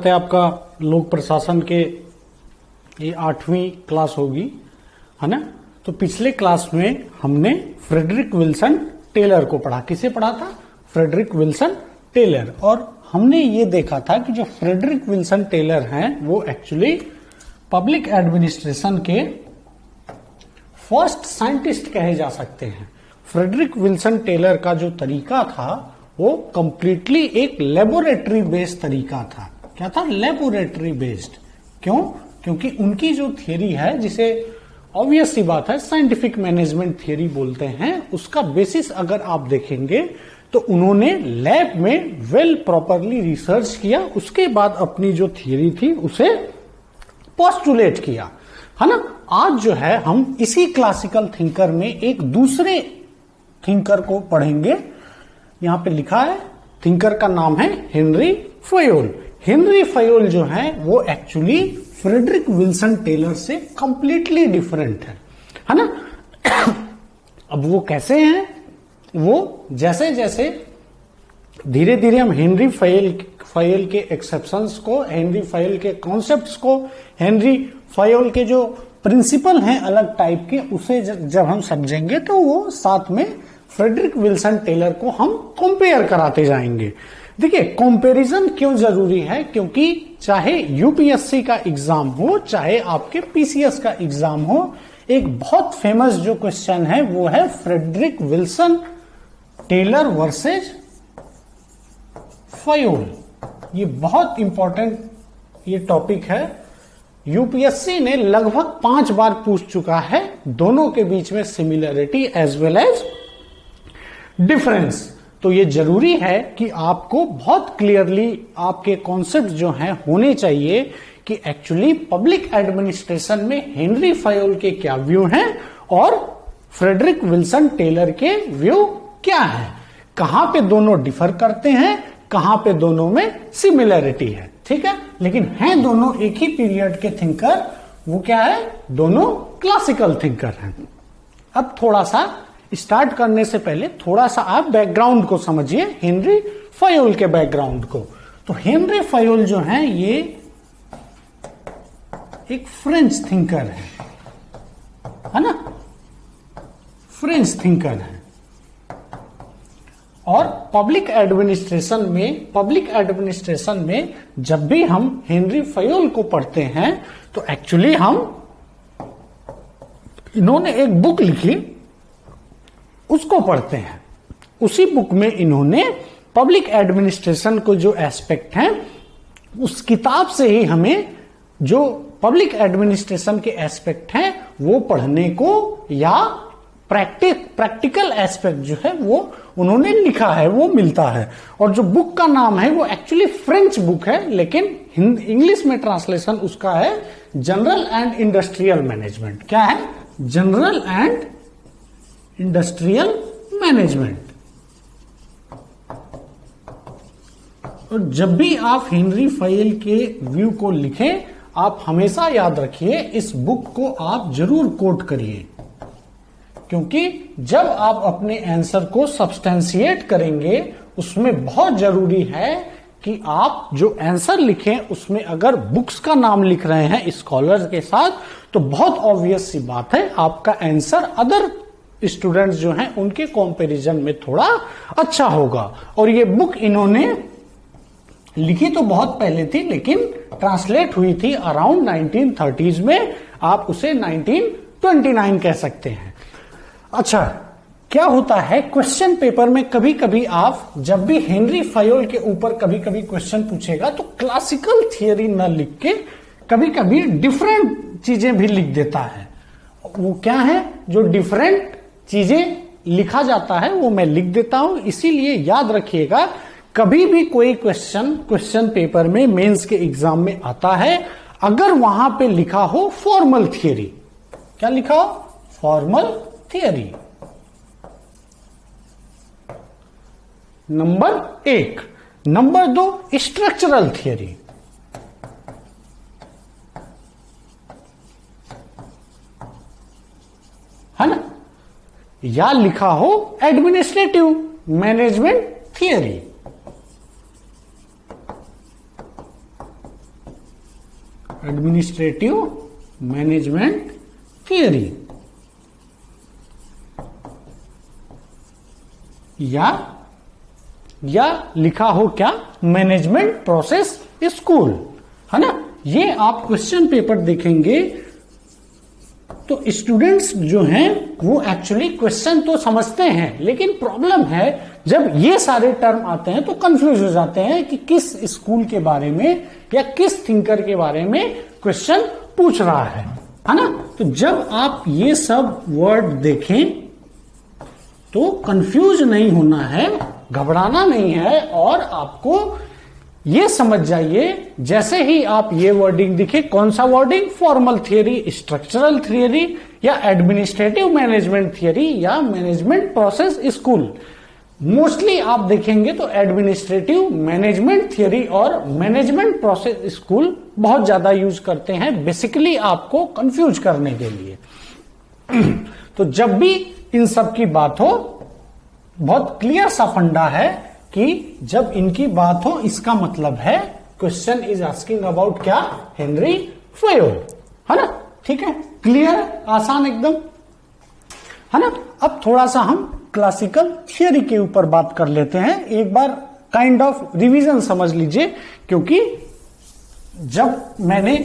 है आपका लोक प्रशासन के, ये 8वीं क्लास होगी, है ना। तो पिछले क्लास में हमने फ्रेडरिक विल्सन टेलर को पढ़ा। किसे पढ़ा था? Frederick Wilson Taylor. और हमने ये देखा था कि जो फ्रेडरिक विल्सन टेलर हैं वो एक्चुअली पब्लिक एडमिनिस्ट्रेशन के फर्स्ट साइंटिस्ट कहे जा सकते हैं। फ्रेडरिक विल्सन टेलर का जो तरीका था वो कंप्लीटली एक लेबोरेटरी बेस्ड तरीका था। क्या था? Laboratory based. क्यों? क्योंकि उनकी जो थियरी है, जिसे ऑब्वियस सी बात है साइंटिफिक मैनेजमेंट थियरी बोलते हैं, उसका बेसिस अगर आप देखेंगे तो उन्होंने लैब में वेल प्रॉपरली रिसर्च किया, उसके बाद अपनी जो थियरी थी उसे पोस्टुलेट किया, है ना। आज जो है हम इसी क्लासिकल थिंकर में एक दूसरे थिंकर को पढ़ेंगे। यहां पे लिखा है, थिंकर का नाम है हेनरी फयोल। हेनरी फयोल जो है वो एक्चुअली फ्रेडरिक विल्सन टेलर से कंप्लीटली डिफरेंट है ना। अब वो कैसे हैं? वो जैसे जैसे धीरे धीरे हम हेनरी फयोल के एक्सेप्शंस को, हेनरी फयोल के कॉन्सेप्ट्स को, हेनरी फयोल के जो प्रिंसिपल हैं अलग टाइप के, उसे जब हम समझेंगे तो वो साथ में फ्रेडरिक विल्सन टेलर को हम कंपेयर कराते जाएंगे। देखिए, कंपैरिजन क्यों जरूरी है? क्योंकि चाहे यूपीएससी का एग्जाम हो, चाहे आपके पीसीएस का एग्जाम हो, एक बहुत फेमस जो क्वेश्चन है वो है Frederick Wilson Taylor versus Fayol. ये बहुत इंपॉर्टेंट ये टॉपिक है। यूपीएससी ने लगभग 5 बार पूछ चुका है, दोनों के बीच में similarity as well as difference. तो ये जरूरी है कि आपको बहुत क्लियरली आपके कॉन्सेप्ट जो हैं होने चाहिए कि एक्चुअली पब्लिक एडमिनिस्ट्रेशन में हेनरी फयोल के क्या व्यू हैं और फ्रेडरिक विल्सन टेलर के व्यू क्या है, कहां पे दोनों डिफर करते हैं, कहां पे दोनों में सिमिलरिटी है। ठीक है, लेकिन हैं दोनों एक ही पीरियड के थिंकर। वो क्या है? दोनों क्लासिकल थिंकर हैं। अब थोड़ा सा स्टार्ट करने से पहले थोड़ा सा आप बैकग्राउंड को समझिए, हेनरी फयोल के बैकग्राउंड को। तो हेनरी फयोल जो है ये एक फ्रेंच थिंकर है ना, फ्रेंच थिंकर है। और पब्लिक एडमिनिस्ट्रेशन में जब भी हम हेनरी फयोल को पढ़ते हैं तो एक्चुअली इन्होंने एक बुक लिखी, उसको पढ़ते हैं। उसी बुक में इन्होंने पब्लिक एडमिनिस्ट्रेशन को जो एस्पेक्ट हैं, उस किताब से ही हमें जो पब्लिक एडमिनिस्ट्रेशन के एस्पेक्ट हैं वो पढ़ने को, या प्रैक्टिकल एस्पेक्ट जो है वो उन्होंने लिखा है, वो मिलता है। और जो बुक का नाम है वो एक्चुअली फ्रेंच बुक है, लेकिन इंग्लिश में ट्रांसलेशन उसका है जनरल एंड इंडस्ट्रियल मैनेजमेंट। क्या है? General and industrial management. और जब भी आप हेनरी फयोल के व्यू को लिखें, आप हमेशा याद रखिए इस बुक को आप जरूर कोट करिए, क्योंकि जब आप अपने आंसर को सब्सटेंशिएट करेंगे उसमें बहुत जरूरी है कि आप जो आंसर लिखें उसमें अगर बुक्स का नाम लिख रहे हैं स्कॉलर्स के साथ, तो बहुत ऑब्वियस सी बात है आपका आंसर अदर स्टूडेंट्स जो हैं उनके कंपैरिजन में थोड़ा अच्छा होगा। और ये बुक इन्होंने लिखी तो बहुत पहले थी, लेकिन ट्रांसलेट हुई थी अराउंड 1930s में। आप उसे 1929 कह सकते हैं। अच्छा, क्या होता है क्वेश्चन पेपर में, कभी कभी आप जब भी हेनरी फयोल के ऊपर कभी कभी क्वेश्चन पूछेगा तो क्लासिकल थियरी न लिख के कभी कभी डिफरेंट चीजें भी लिख देता है। वो क्या है जो डिफरेंट चीजें लिखा जाता है वो मैं लिख देता हूं। इसीलिए याद रखिएगा, कभी भी कोई क्वेश्चन पेपर में मेंस के एग्जाम में आता है, अगर वहां पे लिखा हो फॉर्मल थियरी, क्या लिखा हो? Formal theory, number 1। Number 2 structural theory, है ना, या लिखा हो administrative management theory. Administrative management theory, या लिखा हो क्या, मैनेजमेंट प्रोसेस स्कूल, है ना। ये आप क्वेश्चन पेपर देखेंगे तो स्टूडेंट्स जो हैं वो एक्चुअली क्वेश्चन तो समझते हैं, लेकिन प्रॉब्लम है जब ये सारे टर्म आते हैं तो कंफ्यूज हो जाते हैं कि किस स्कूल के बारे में या किस थिंकर के बारे में क्वेश्चन पूछ रहा है ना। तो जब आप ये सब वर्ड देखें तो कंफ्यूज नहीं होना है, घबराना नहीं है, और आपको ये समझ जाइए जैसे ही आप ये वर्डिंग दिखे, कौन सा wording, formal theory, structural theory, या एडमिनिस्ट्रेटिव मैनेजमेंट थियरी, या मैनेजमेंट प्रोसेस स्कूल। मोस्टली आप देखेंगे तो एडमिनिस्ट्रेटिव मैनेजमेंट थियरी और मैनेजमेंट प्रोसेस स्कूल बहुत ज्यादा यूज करते हैं, बेसिकली आपको कंफ्यूज करने के लिए। तो जब भी इन सब की बात हो, बहुत क्लियर सा फंडा है कि जब इनकी बात हो इसका मतलब है क्वेश्चन इज आस्किंग अबाउट क्या, हेनरी फयोल, है ना। ठीक है, क्लियर, आसान एकदम, है ना। अब थोड़ा सा हम क्लासिकल थियरी के ऊपर बात कर लेते हैं, एक बार काइंड ऑफ रिवीजन समझ लीजिए, क्योंकि जब मैंने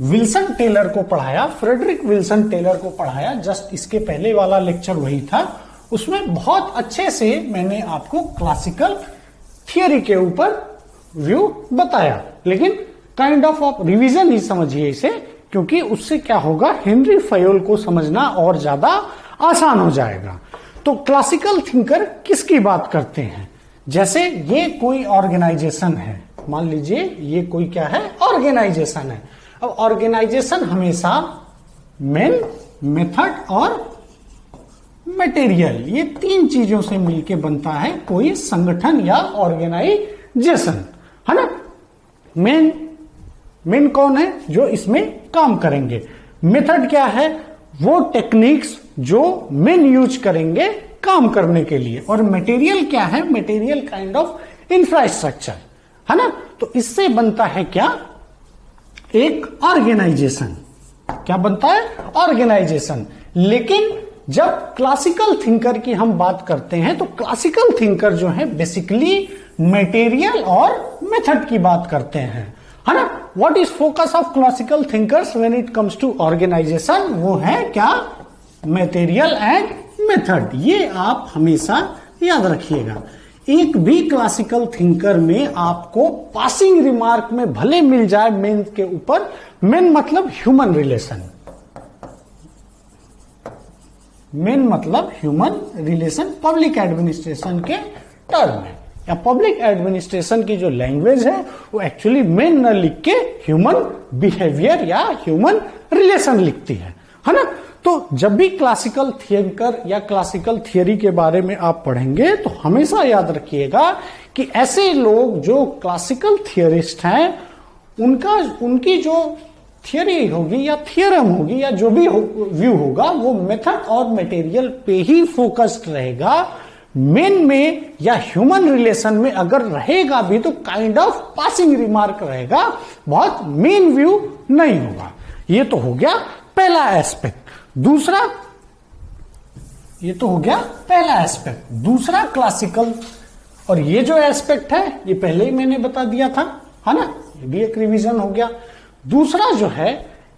विल्सन टेलर को पढ़ाया, फ्रेडरिक विल्सन टेलर को पढ़ाया, जस्ट इसके पहले वाला लेक्चर वही था, उसमें बहुत अच्छे से मैंने आपको क्लासिकल थियरी के ऊपर व्यू बताया, लेकिन काइंड ऑफ आप रिवीजन ही समझिए इसे, क्योंकि उससे क्या होगा, हेनरी फयोल को समझना और ज्यादा आसान हो जाएगा। तो क्लासिकल थिंकर किसकी बात करते हैं, जैसे ये कोई ऑर्गेनाइजेशन है, मान लीजिए ये कोई क्या है, ऑर्गेनाइजेशन है। अब ऑर्गेनाइजेशन हमेशा मेन, मेथड और मटेरियल, ये तीन चीजों से मिलके बनता है कोई संगठन या ऑर्गेनाइजेशन, है ना। मेन कौन है, जो इसमें काम करेंगे। मेथड क्या है, वो टेक्निक्स जो मेन यूज करेंगे काम करने के लिए। और मटेरियल क्या है, मटेरियल काइंड ऑफ इंफ्रास्ट्रक्चर, है ना। तो इससे बनता है क्या, एक ऑर्गेनाइजेशन। क्या बनता है, ऑर्गेनाइजेशन। लेकिन जब क्लासिकल थिंकर की हम बात करते हैं तो क्लासिकल थिंकर जो है बेसिकली मटेरियल और मेथड की बात करते हैं, है ना। What is focus of classical thinkers when it comes to organization, वो है क्या, मटेरियल एंड मेथड। ये आप हमेशा याद रखिएगा। एक भी क्लासिकल थिंकर में आपको पासिंग रिमार्क में भले मिल जाए मेन के ऊपर, मेन मतलब ह्यूमन रिलेशन, मेन मतलब ह्यूमन रिलेशन पब्लिक एडमिनिस्ट्रेशन के टर्म है, या पब्लिक एडमिनिस्ट्रेशन की जो लैंग्वेज है वो एक्चुअली मेन न लिख के ह्यूमन बिहेवियर या ह्यूमन रिलेशन लिखती है ना। तो जब भी क्लासिकल थिंकर या क्लासिकल थियरी के बारे में आप पढ़ेंगे तो हमेशा याद रखिएगा कि ऐसे लोग जो क्लासिकल थियरिस्ट हैं, उनकी जो थियरी होगी या थियरम होगी या जो भी व्यू होगा, वो मेथड और मटेरियल पे ही फोकस्ड रहेगा। मेन में या ह्यूमन रिलेशन में अगर रहेगा भी तो काइंड ऑफ पासिंग रिमार्क रहेगा, बहुत मेन व्यू नहीं होगा। ये तो हो गया पहला एस्पेक्ट। दूसरा, ये तो हो गया पहला एस्पेक्ट। दूसरा क्लासिकल, और ये जो एस्पेक्ट है ये पहले ही मैंने बता दिया था, है ना, ये भी एक रिवीजन हो गया। दूसरा जो है,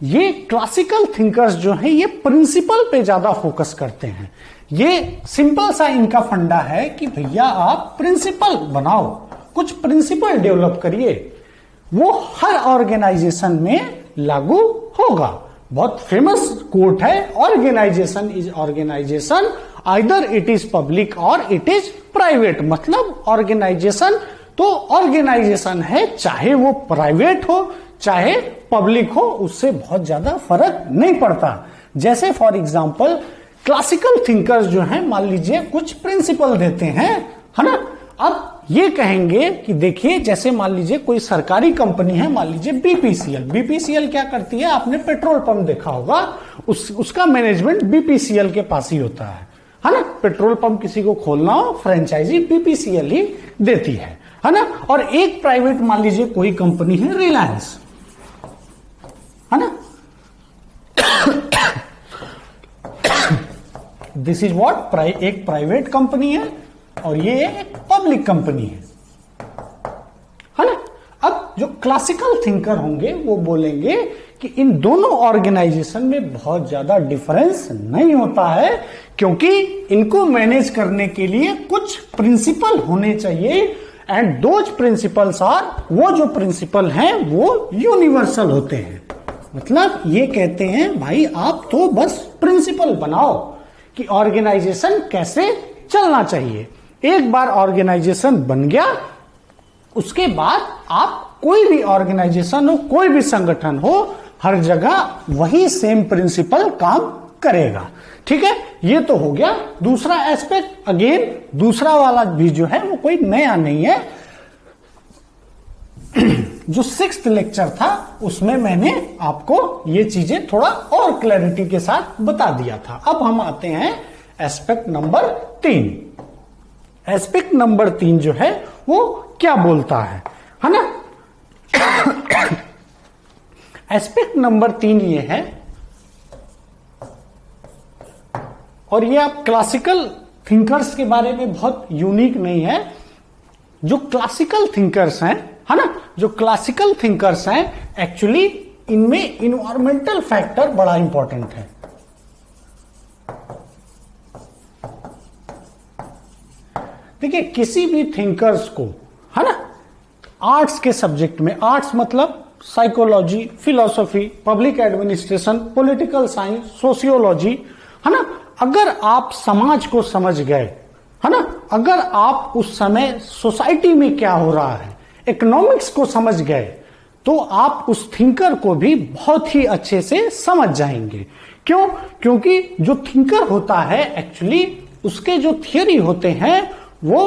ये क्लासिकल थिंकर्स जो है ये प्रिंसिपल पे ज्यादा फोकस करते हैं। ये सिंपल सा इनका फंडा है कि भैया आप प्रिंसिपल बनाओ, कुछ प्रिंसिपल डेवलप करिए, वो हर ऑर्गेनाइजेशन में लागू होगा। बहुत फेमस कोट है, organization is organization either it is public or it is private. मतलब ऑर्गेनाइजेशन तो ऑर्गेनाइजेशन है, चाहे वो प्राइवेट हो चाहे पब्लिक हो, उससे बहुत ज्यादा फर्क नहीं पड़ता। जैसे फॉर एग्जांपल क्लासिकल थिंकर्स जो हैं, मान लीजिए कुछ प्रिंसिपल देते हैं, है ना। अब ये कहेंगे कि देखिए, जैसे मान लीजिए कोई सरकारी कंपनी है, मान लीजिए बीपीसीएल। बीपीसीएल क्या करती है, आपने पेट्रोल पंप देखा होगा, उसका मैनेजमेंट बीपीसीएल के पास ही होता है ना। पेट्रोल पंप किसी को खोलना हो, फ्रेंचाइजी बीपीसीएल ही देती है ना। और एक प्राइवेट मान लीजिए कोई कंपनी है रिलायंस, दिस इज व्हाट, एक प्राइवेट कंपनी है और ये एक पब्लिक कंपनी है ना। अब जो क्लासिकल थिंकर होंगे वो बोलेंगे कि इन दोनों ऑर्गेनाइजेशन में बहुत ज्यादा डिफरेंस नहीं होता है, क्योंकि इनको मैनेज करने के लिए कुछ प्रिंसिपल होने चाहिए, एंड दोज प्रिंसिपल्स आर, वो जो प्रिंसिपल हैं वो यूनिवर्सल होते हैं। मतलब ये कहते हैं भाई आप तो बस प्रिंसिपल बनाओ कि ऑर्गेनाइजेशन कैसे चलना चाहिए। एक बार ऑर्गेनाइजेशन बन गया, उसके बाद आप कोई भी ऑर्गेनाइजेशन हो, कोई भी संगठन हो, हर जगह वही सेम प्रिंसिपल काम करेगा। ठीक है, ये तो हो गया दूसरा एस्पेक्ट। अगेन दूसरा वाला भी जो है वो कोई नया नहीं है। जो 6th लेक्चर था उसमें मैंने आपको ये चीजें थोड़ा और क्लैरिटी के साथ बता दिया था। अब हम आते हैं एस्पेक्ट नंबर 3। एस्पेक्ट नंबर 3 जो है वो क्या बोलता है ना। एस्पेक्ट नंबर 3 ये है, और ये आप क्लासिकल थिंकर्स के बारे में बहुत यूनिक नहीं है। जो क्लासिकल थिंकर्स हैं, है ना, जो क्लासिकल थिंकर्स हैं, एक्चुअली इनमें इन्वायरमेंटल फैक्टर बड़ा इंपॉर्टेंट है। देखिए किसी भी थिंकर्स को, है ना, आर्ट्स के सब्जेक्ट में, आर्ट्स मतलब psychology, philosophy, public administration, political science, sociology, है ना, अगर आप समाज को समझ गए, है ना, अगर आप उस समय सोसाइटी में क्या हो रहा है, इकोनॉमिक्स को समझ गए, तो आप उस थिंकर को भी बहुत ही अच्छे से समझ जाएंगे। क्यों? क्योंकि जो थिंकर होता है एक्चुअली उसके जो थियरी होते हैं वो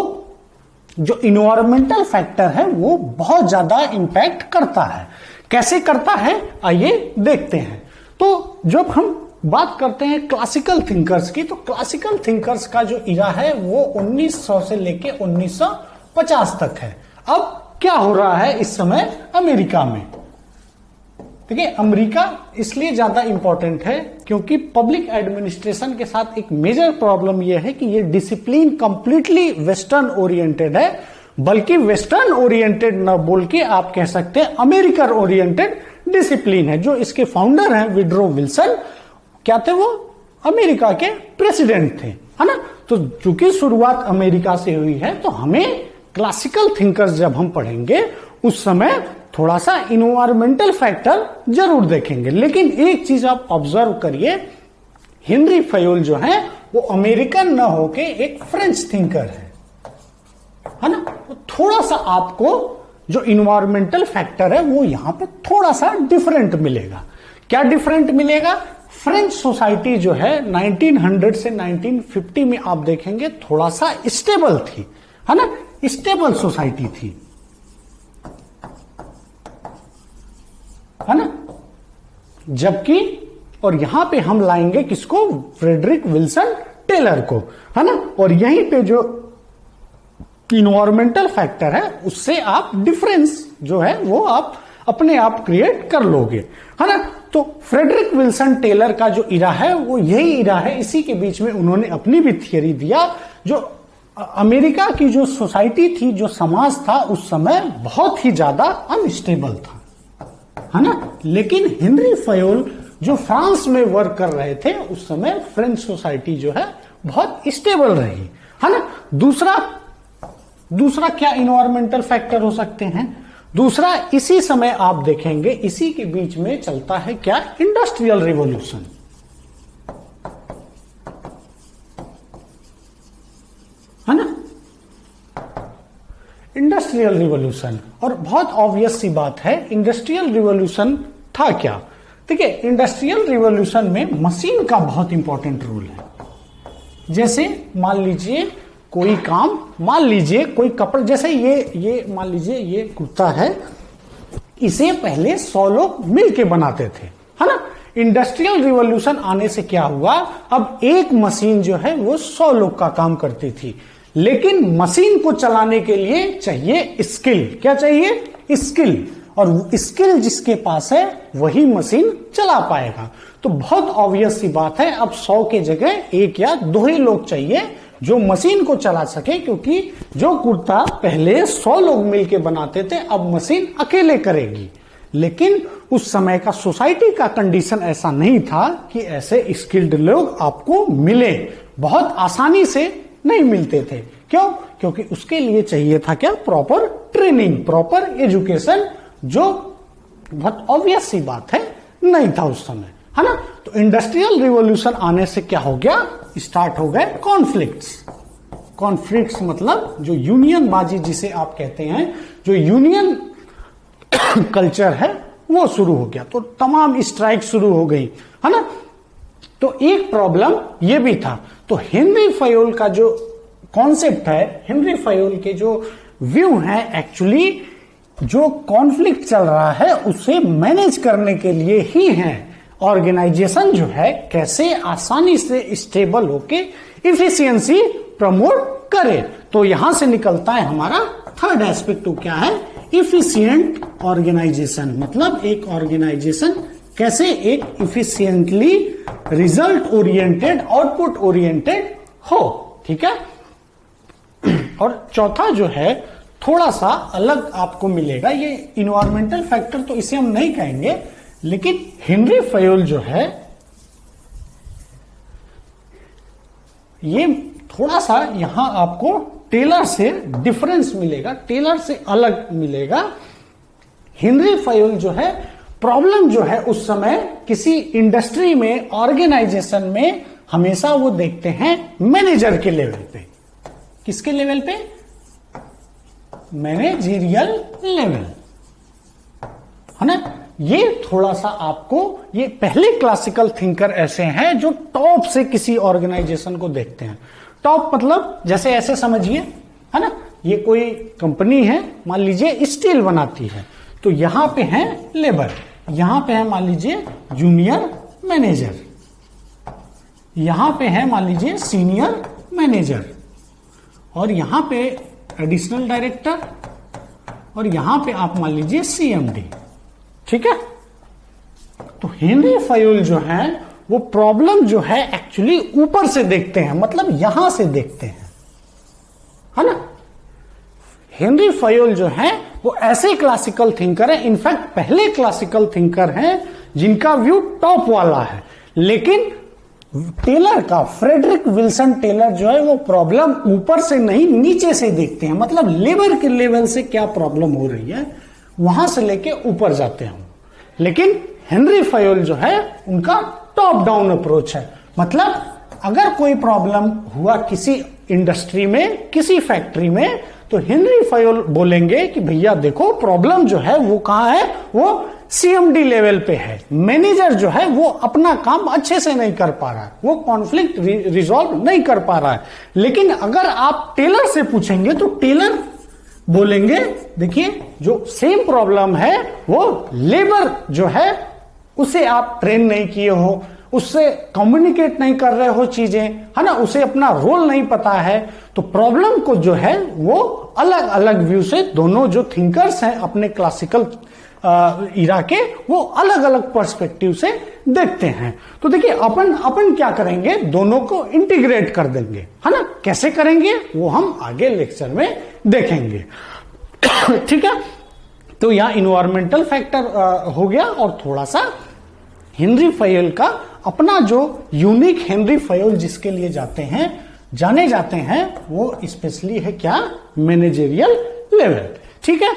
जो इन्वायरमेंटल फैक्टर है वो बहुत ज्यादा इंपैक्ट करता है। कैसे करता है आइए देखते हैं। तो जब हम बात करते हैं क्लासिकल थिंकर्स की, तो क्लासिकल थिंकर्स का जो इरा है वो 1900 से लेके 1950 तक है। अब क्या हो रहा है इस समय अमेरिका में? देखिए अमेरिका इसलिए ज्यादा इंपॉर्टेंट है क्योंकि पब्लिक एडमिनिस्ट्रेशन के साथ एक मेजर प्रॉब्लम यह है कि ये डिसिप्लिन कंप्लीटली वेस्टर्न ओरिएंटेड है, बल्कि वेस्टर्न ओरिएंटेड न बोल के आप कह सकते हैं अमेरिकन ओरिएंटेड डिसिप्लिन है। जो इसके फाउंडर हैं विड्रो विल्सन, क्या थे वो? अमेरिका के प्रेसिडेंट थे, है ना। तो चूंकि शुरुआत अमेरिका से हुई है तो हमें क्लासिकल थिंकर्स जब हम पढ़ेंगे उस समय थोड़ा सा इन्वायरमेंटल फैक्टर जरूर देखेंगे। लेकिन एक चीज आप ऑब्जर्व करिए, हेनरी फयोल जो है वो अमेरिकन न होके एक फ्रेंच थिंकर है ना। तो थोड़ा सा आपको जो इन्वायरमेंटल फैक्टर है वो यहां पे थोड़ा सा डिफरेंट मिलेगा। क्या डिफरेंट मिलेगा? फ्रेंच सोसाइटी जो है 1900 से 1950 में आप देखेंगे थोड़ा सा स्टेबल थी, है ना, स्टेबल सोसाइटी थी, है ना। जबकि और यहां पे हम लाएंगे किसको? फ्रेडरिक विल्सन टेलर को, है ना। और यहीं पे जो इन्वायरमेंटल फैक्टर है उससे आप डिफरेंस जो है वो आप अपने आप क्रिएट कर लोगे, है ना। तो फ्रेडरिक विल्सन टेलर का जो इरा है वो यही इरा है, इसी के बीच में उन्होंने अपनी भी थियरी दिया। जो अमेरिका की जो सोसाइटी थी, जो समाज था उस समय बहुत ही ज्यादा अनस्टेबल था, है ना। लेकिन हेनरी फयोल जो फ्रांस में वर्क कर रहे थे उस समय फ्रेंच सोसाइटी जो है बहुत स्टेबल रही, है ना। दूसरा क्या इन्वायरमेंटल फैक्टर हो सकते हैं? दूसरा इसी समय आप देखेंगे इसी के बीच में चलता है क्या? इंडस्ट्रियल रिवॉल्यूशन, है ना। इंडस्ट्रियल रिवॉल्यूशन, और बहुत ऑब्वियस सी बात है इंडस्ट्रियल रिवॉल्यूशन था क्या? देखिए इंडस्ट्रियल रिवॉल्यूशन में मशीन का बहुत इंपॉर्टेंट रोल है। जैसे मान लीजिए कोई काम, मान लीजिए कोई कपड़ा, जैसे ये मान लीजिए ये कुर्ता है, इसे पहले 100 लोग मिलके बनाते थे, है ना। इंडस्ट्रियल रिवॉल्यूशन आने से क्या हुआ? अब एक मशीन जो है वो 100 लोग का काम करती थी, लेकिन मशीन को चलाने के लिए चाहिए स्किल। क्या चाहिए? स्किल। और स्किल जिसके पास है वही मशीन चला पाएगा। तो बहुत ऑब्वियस सी बात है, अब 100 के जगह 1 या 2 ही लोग चाहिए जो मशीन को चला सके, क्योंकि जो कुर्ता पहले 100 लोग मिलके बनाते थे अब मशीन अकेले करेगी। लेकिन उस समय का सोसाइटी का कंडीशन ऐसा नहीं था कि ऐसे स्किल्ड लोग आपको मिले, बहुत आसानी से नहीं मिलते थे। क्यों? क्योंकि उसके लिए चाहिए था क्या? प्रॉपर ट्रेनिंग, प्रॉपर एजुकेशन, जो बहुत ऑब्वियस सी बात है नहीं था उस समय, है ना। तो इंडस्ट्रियल रिवॉल्यूशन आने से क्या हो गया? स्टार्ट हो गए कॉन्फ्लिक्ट्स। कॉन्फ्लिक्ट्स मतलब जो यूनियन बाजी जिसे आप कहते हैं, जो यूनियन कल्चर है वो शुरू हो गया। तो तमाम स्ट्राइक शुरू हो गई, है ना। तो एक प्रॉब्लम ये भी था। तो हेनरी फयोल का जो कॉन्सेप्ट है, हेनरी फयोल के जो व्यू है, एक्चुअली जो कॉन्फ्लिक्ट चल रहा है उसे मैनेज करने के लिए ही है। ऑर्गेनाइजेशन जो है कैसे आसानी से स्टेबल होके इफिशियंसी प्रमोट करे। तो यहां से निकलता है हमारा थर्ड एस्पेक्ट, क्या है? Efficient organization. मतलब एक ऑर्गेनाइजेशन कैसे एक efficiently result oriented, output oriented हो, ठीक है। और चौथा जो है थोड़ा सा अलग आपको मिलेगा, ये इन्वायरमेंटल फैक्टर तो इसे हम नहीं कहेंगे, लेकिन हेनरी फयोल जो है ये थोड़ा सा यहां आपको टेलर से डिफरेंस मिलेगा, टेलर से अलग मिलेगा। हेनरी फयोल जो है प्रॉब्लम जो है उस समय किसी इंडस्ट्री में, ऑर्गेनाइजेशन में हमेशा वो देखते हैं मैनेजर के लेवल पे। किसके लेवल पे? मैनेजरियल लेवल, है ना। ये थोड़ा सा आपको, ये पहले क्लासिकल थिंकर ऐसे हैं जो टॉप से किसी ऑर्गेनाइजेशन को देखते हैं। टॉप मतलब जैसे ऐसे समझिए, है ना, ये कोई कंपनी है, मान लीजिए स्टील बनाती है, तो यहां पे है लेबर, यहां पे है मान लीजिए जूनियर मैनेजर, यहां पे है मान लीजिए सीनियर मैनेजर, और यहां पे एडिशनल डायरेक्टर, और यहां पे आप मान लीजिए सीएमडी, ठीक है। तो हेनरी फयोल जो है वो प्रॉब्लम जो है एक्चुअली ऊपर से देखते हैं, मतलब यहां से देखते हैं, है ना। हेनरी फयोल जो है वो ऐसे क्लासिकल थिंकर है, इनफैक्ट पहले क्लासिकल थिंकर हैं जिनका व्यू टॉप वाला है। लेकिन टेलर का, फ्रेडरिक विल्सन टेलर जो है वो प्रॉब्लम ऊपर से नहीं नीचे से देखते हैं, मतलब लेबर के लेवल से क्या प्रॉब्लम हो रही है वहां से लेके ऊपर जाते हैं। लेकिन हेनरी फयोल जो है उनका टॉप डाउन अप्रोच है, मतलब अगर कोई प्रॉब्लम हुआ किसी इंडस्ट्री में, किसी फैक्ट्री में, तो हेनरी फयोल बोलेंगे कि भैया देखो प्रॉब्लम जो है वो कहां है, वो सीएमडी लेवल पे है। मैनेजर जो है वो अपना काम अच्छे से नहीं कर पा रहा है, वो कॉन्फ्लिक्ट रिजॉल्व नहीं कर पा रहा है। लेकिन अगर आप टेलर से पूछेंगे तो टेलर बोलेंगे देखिए जो सेम प्रॉब्लम है वो लेबर जो है उसे आप ट्रेन नहीं किए हो, उससे कम्युनिकेट नहीं कर रहे हो चीजें, है ना, उसे अपना रोल नहीं पता है। तो प्रॉब्लम को जो है वो अलग अलग व्यू से दोनों जो थिंकर्स हैं अपने क्लासिकल इरा के, वो अलग अलग पर्सपेक्टिव से देखते हैं। तो देखिए अपन क्या करेंगे, दोनों को इंटीग्रेट कर देंगे, है ना। कैसे करेंगे वो हम आगे लेक्चर में देखेंगे, ठीक है। तो यहां इन्वायरमेंटल फैक्टर हो गया, और थोड़ा सा हेनरी फयोल का अपना जो यूनिक, हेनरी फयोल जिसके लिए जाने जाते हैं वो स्पेशली है क्या, मैनेजरियल लेवल, ठीक है।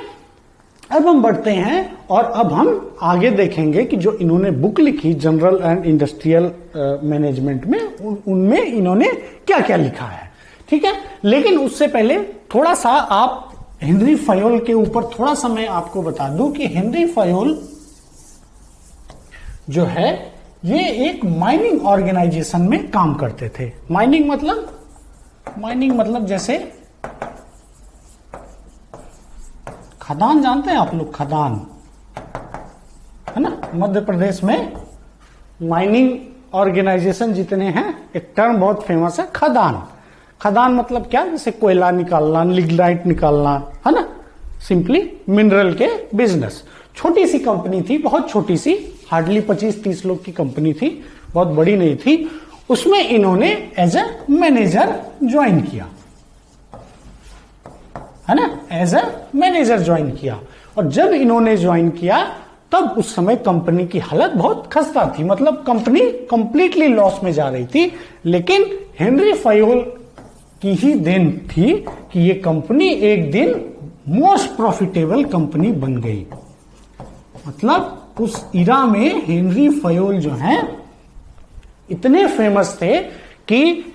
अब हम बढ़ते हैं और अब हम आगे देखेंगे कि जो इन्होंने बुक लिखी जनरल एंड इंडस्ट्रियल मैनेजमेंट में, उनमें इन्होंने क्या क्या लिखा है, ठीक है। लेकिन उससे पहले थोड़ा सा आप हेनरी फयोल के ऊपर थोड़ा सा मैं आपको बता दूं कि हेनरी फयोल जो है ये एक माइनिंग ऑर्गेनाइजेशन में काम करते थे। माइनिंग मतलब जैसे खदान, जानते हैं आप लोग खदान, है ना। मध्य प्रदेश में माइनिंग ऑर्गेनाइजेशन जितने हैं, एक टर्म बहुत फेमस है खदान। खदान मतलब क्या, जैसे कोयला निकालना, लिग्नाइट निकालना, है ना, सिंपली मिनरल के बिजनेस। छोटी सी कंपनी थी, बहुत छोटी सी, हार्डली 25-30 लोग की कंपनी थी, बहुत बड़ी नहीं थी। उसमें इन्होंने एज ए मैनेजर ज्वाइन किया, है ना, एज ए मैनेजर ज्वाइन किया। और जब इन्होंने ज्वाइन किया तब उस समय कंपनी की हालत बहुत खस्ता थी, मतलब कंपनी कंप्लीटली लॉस में जा रही थी। लेकिन हेनरी फयोल की ही देन थी कि ये कंपनी एक दिन मोस्ट प्रॉफिटेबल कंपनी बन गई। मतलब उस इरा में हेनरी फयोल जो है इतने फेमस थे कि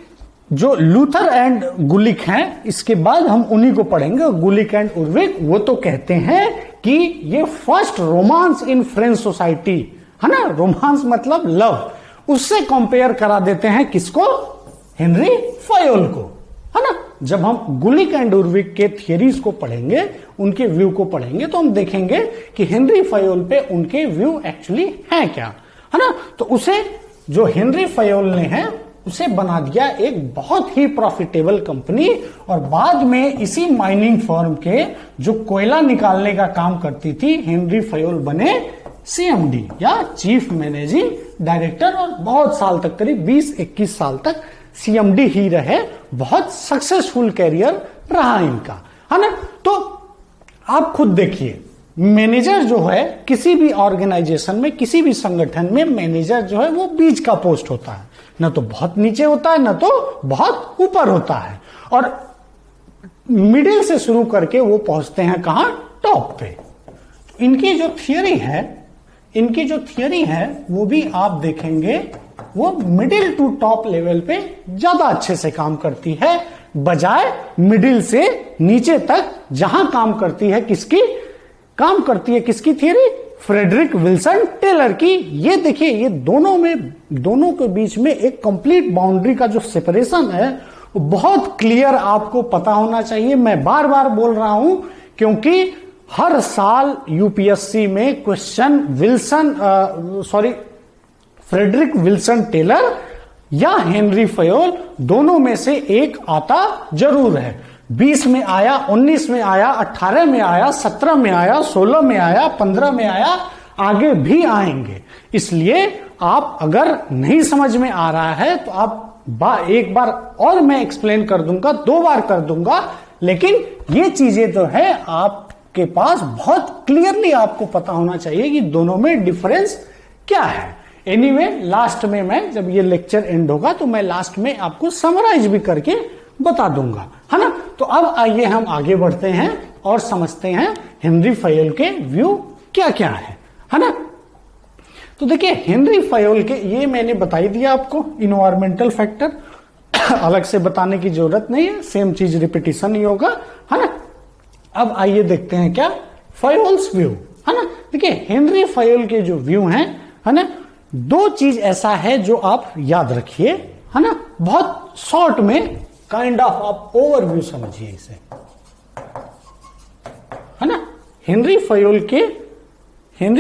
जो लूथर एंड गुलिक हैं, इसके बाद हम उन्हीं को पढ़ेंगे, गुलिक एंड उर्विक, वो तो कहते हैं कि ये first romance in French society, है ना, रोमांस मतलब लव, उससे कंपेयर करा देते हैं किसको, हेनरी फयोल को, है ना। जब हम गुलिक एंड उर्विक के थियरीज को पढ़ेंगे, उनके व्यू को पढ़ेंगे, तो हम देखेंगे कि हेनरी फयोल पे उनके व्यू एक्चुअली है क्या, है ना। तो उसे जो हेनरी फयोल ने है उसे बना दिया एक बहुत ही प्रॉफिटेबल कंपनी। और बाद में इसी माइनिंग फर्म के जो कोयला निकालने का काम करती थी, हेनरी फयोल बने सीएमडी या चीफ मैनेजिंग डायरेक्टर, और बहुत साल तक, करीब 20-21 साल तक सीएमडी ही रहे। बहुत सक्सेसफुल कैरियर रहा इनका, है ना। तो आप खुद देखिए, मैनेजर जो है किसी भी ऑर्गेनाइजेशन में, किसी भी संगठन में, मैनेजर जो है वो बीच का पोस्ट होता है, न तो बहुत नीचे होता है, न तो बहुत ऊपर होता है, और मिडिल से शुरू करके वो पहुंचते हैं कहां, टॉप पे। इनकी जो थियरी है वो भी आप देखेंगे, वो मिडिल टू टॉप लेवल पे ज्यादा अच्छे से काम करती है, बजाय मिडिल से नीचे तक जहां काम करती है किसकी थियरी, फ्रेडरिक विल्सन टेलर की। ये देखिए, ये दोनों के बीच में एक कंप्लीट बाउंड्री का जो सेपरेशन है वो बहुत क्लियर आपको पता होना चाहिए। मैं बार बार बोल रहा हूं क्योंकि हर साल यूपीएससी में क्वेश्चन फ्रेडरिक विल्सन टेलर या हेनरी फयोल दोनों में से एक आता जरूर है। 20 में आया, 19 में आया, 18 में आया, 17 में आया, 16 में आया, 15 में आया, आगे भी आएंगे। इसलिए आप अगर नहीं समझ में आ रहा है तो आप एक बार और मैं एक्सप्लेन कर दूंगा, 2 बार कर दूंगा, लेकिन ये चीजें तो है आपके पास बहुत क्लियरली आपको पता होना चाहिए कि दोनों में डिफरेंस क्या है। एनीवे, लास्ट में मैं जब ये लेक्चर एंड होगा तो मैं लास्ट में आपको समराइज भी करके बता दूंगा, है ना। तो अब आइए हम आगे बढ़ते हैं और समझते हैं हेनरी फयोल के व्यू क्या क्या है ना। तो देखिए, हेनरी फयोल के, ये मैंने बता ही दिया आपको, इन्वायरमेंटल फैक्टर अलग से बताने की जरूरत नहीं है, सेम चीज रिपीटिशन ही होगा, है ना। अब आइए देखते हैं क्या फयोल्स व्यू, है ना। देखिए, हेनरी फयोल के जो व्यू हैं, है ना, 2 चीज ऐसा है जो आप याद रखिए, है ना, बहुत शॉर्ट में काइंड ऑफ आप ओवरव्यू समझिए इसे, है ना। हेनरी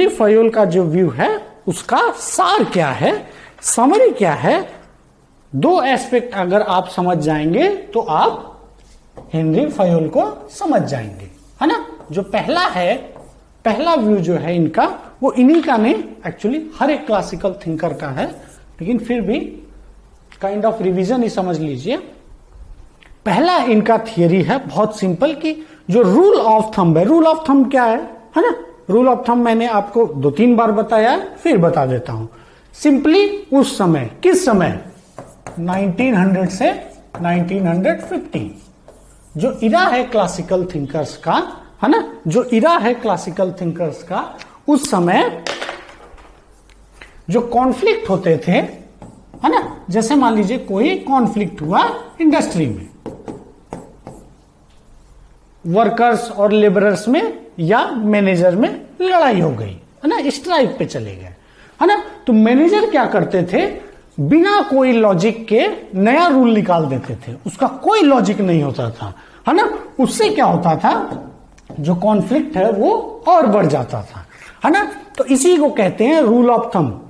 फयोल का जो व्यू है उसका सार क्या है, समरी क्या है, 2 एस्पेक्ट अगर आप समझ जाएंगे तो आप हेनरी फयोल को समझ जाएंगे, है ना। जो पहला व्यू जो है इनका, वो इन्हीं का नहीं, एक्चुअली हर एक क्लासिकल थिंकर का है, लेकिन फिर भी काइंड ऑफ रिवीजन ही समझ लीजिए। पहला इनका थियरी है बहुत सिंपल, कि जो रूल ऑफ थंब है, रूल ऑफ थंब क्या है ना। रूल ऑफ थंब मैंने आपको 2-3 बार बताया, फिर बता देता हूं। सिंपली उस समय, किस समय, 1900 से 1950, जो इरा है क्लासिकल थिंकर्स का, है ना, जो इरा है क्लासिकल थिंकर्स का, उस समय जो कॉन्फ्लिक्ट होते थे, है ना, जैसे मान लीजिए कोई कॉन्फ्लिक्ट हुआ इंडस्ट्री में, वर्कर्स और लेबरर्स में या मैनेजर में लड़ाई हो गई, है ना, स्ट्राइक पे चले गए, है ना। तो मैनेजर क्या करते थे, बिना कोई लॉजिक के नया रूल निकाल देते थे, उसका कोई लॉजिक नहीं होता था, है ना। उससे क्या होता था, जो कॉन्फ्लिक्ट है वो और बढ़ जाता था, है ना। तो इसी को कहते हैं रूल ऑफ थंब,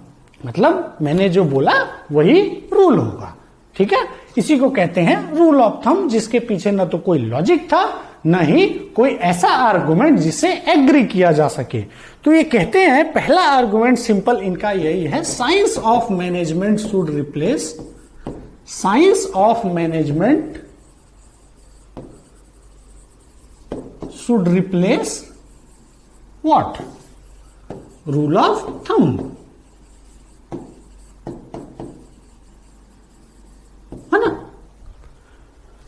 मतलब मैंने जो बोला वही रूल होगा, ठीक है। इसी को कहते हैं रूल ऑफ थंब, जिसके पीछे न तो कोई लॉजिक था, न ही कोई ऐसा आर्गुमेंट जिसे एग्री किया जा सके। तो ये कहते हैं पहला आर्गुमेंट सिंपल इनका यही है, science of management should replace, science of management should replace what? Rule of thumb, है ना।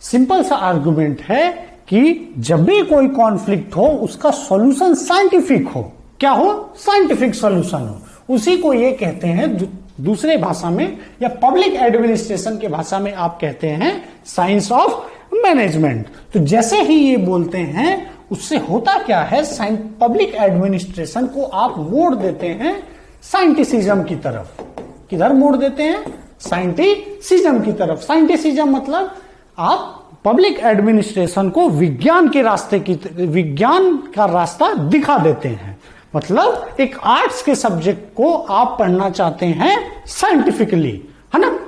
सिंपल सा आर्गुमेंट है कि जब भी कोई कॉन्फ्लिक्ट हो उसका सॉल्यूशन साइंटिफिक हो। क्या हो? साइंटिफिक सॉल्यूशन हो। उसी को ये कहते हैं, दूसरे भाषा में या पब्लिक एडमिनिस्ट्रेशन के भाषा में आप कहते हैं साइंस ऑफ मैनेजमेंट। तो जैसे ही ये बोलते हैं उससे होता क्या है, पब्लिक एडमिनिस्ट्रेशन को आप मोड़ देते हैं साइंटिसिज्म की तरफ। किधर मोड़ देते हैं? साइंटिसिज्म की तरफ। साइंटिसिज्म मतलब आप पब्लिक एडमिनिस्ट्रेशन को विज्ञान के रास्ते की, विज्ञान का रास्ता दिखा देते हैं। मतलब एक आर्ट्स के सब्जेक्ट को आप पढ़ना चाहते हैं साइंटिफिकली, है ना।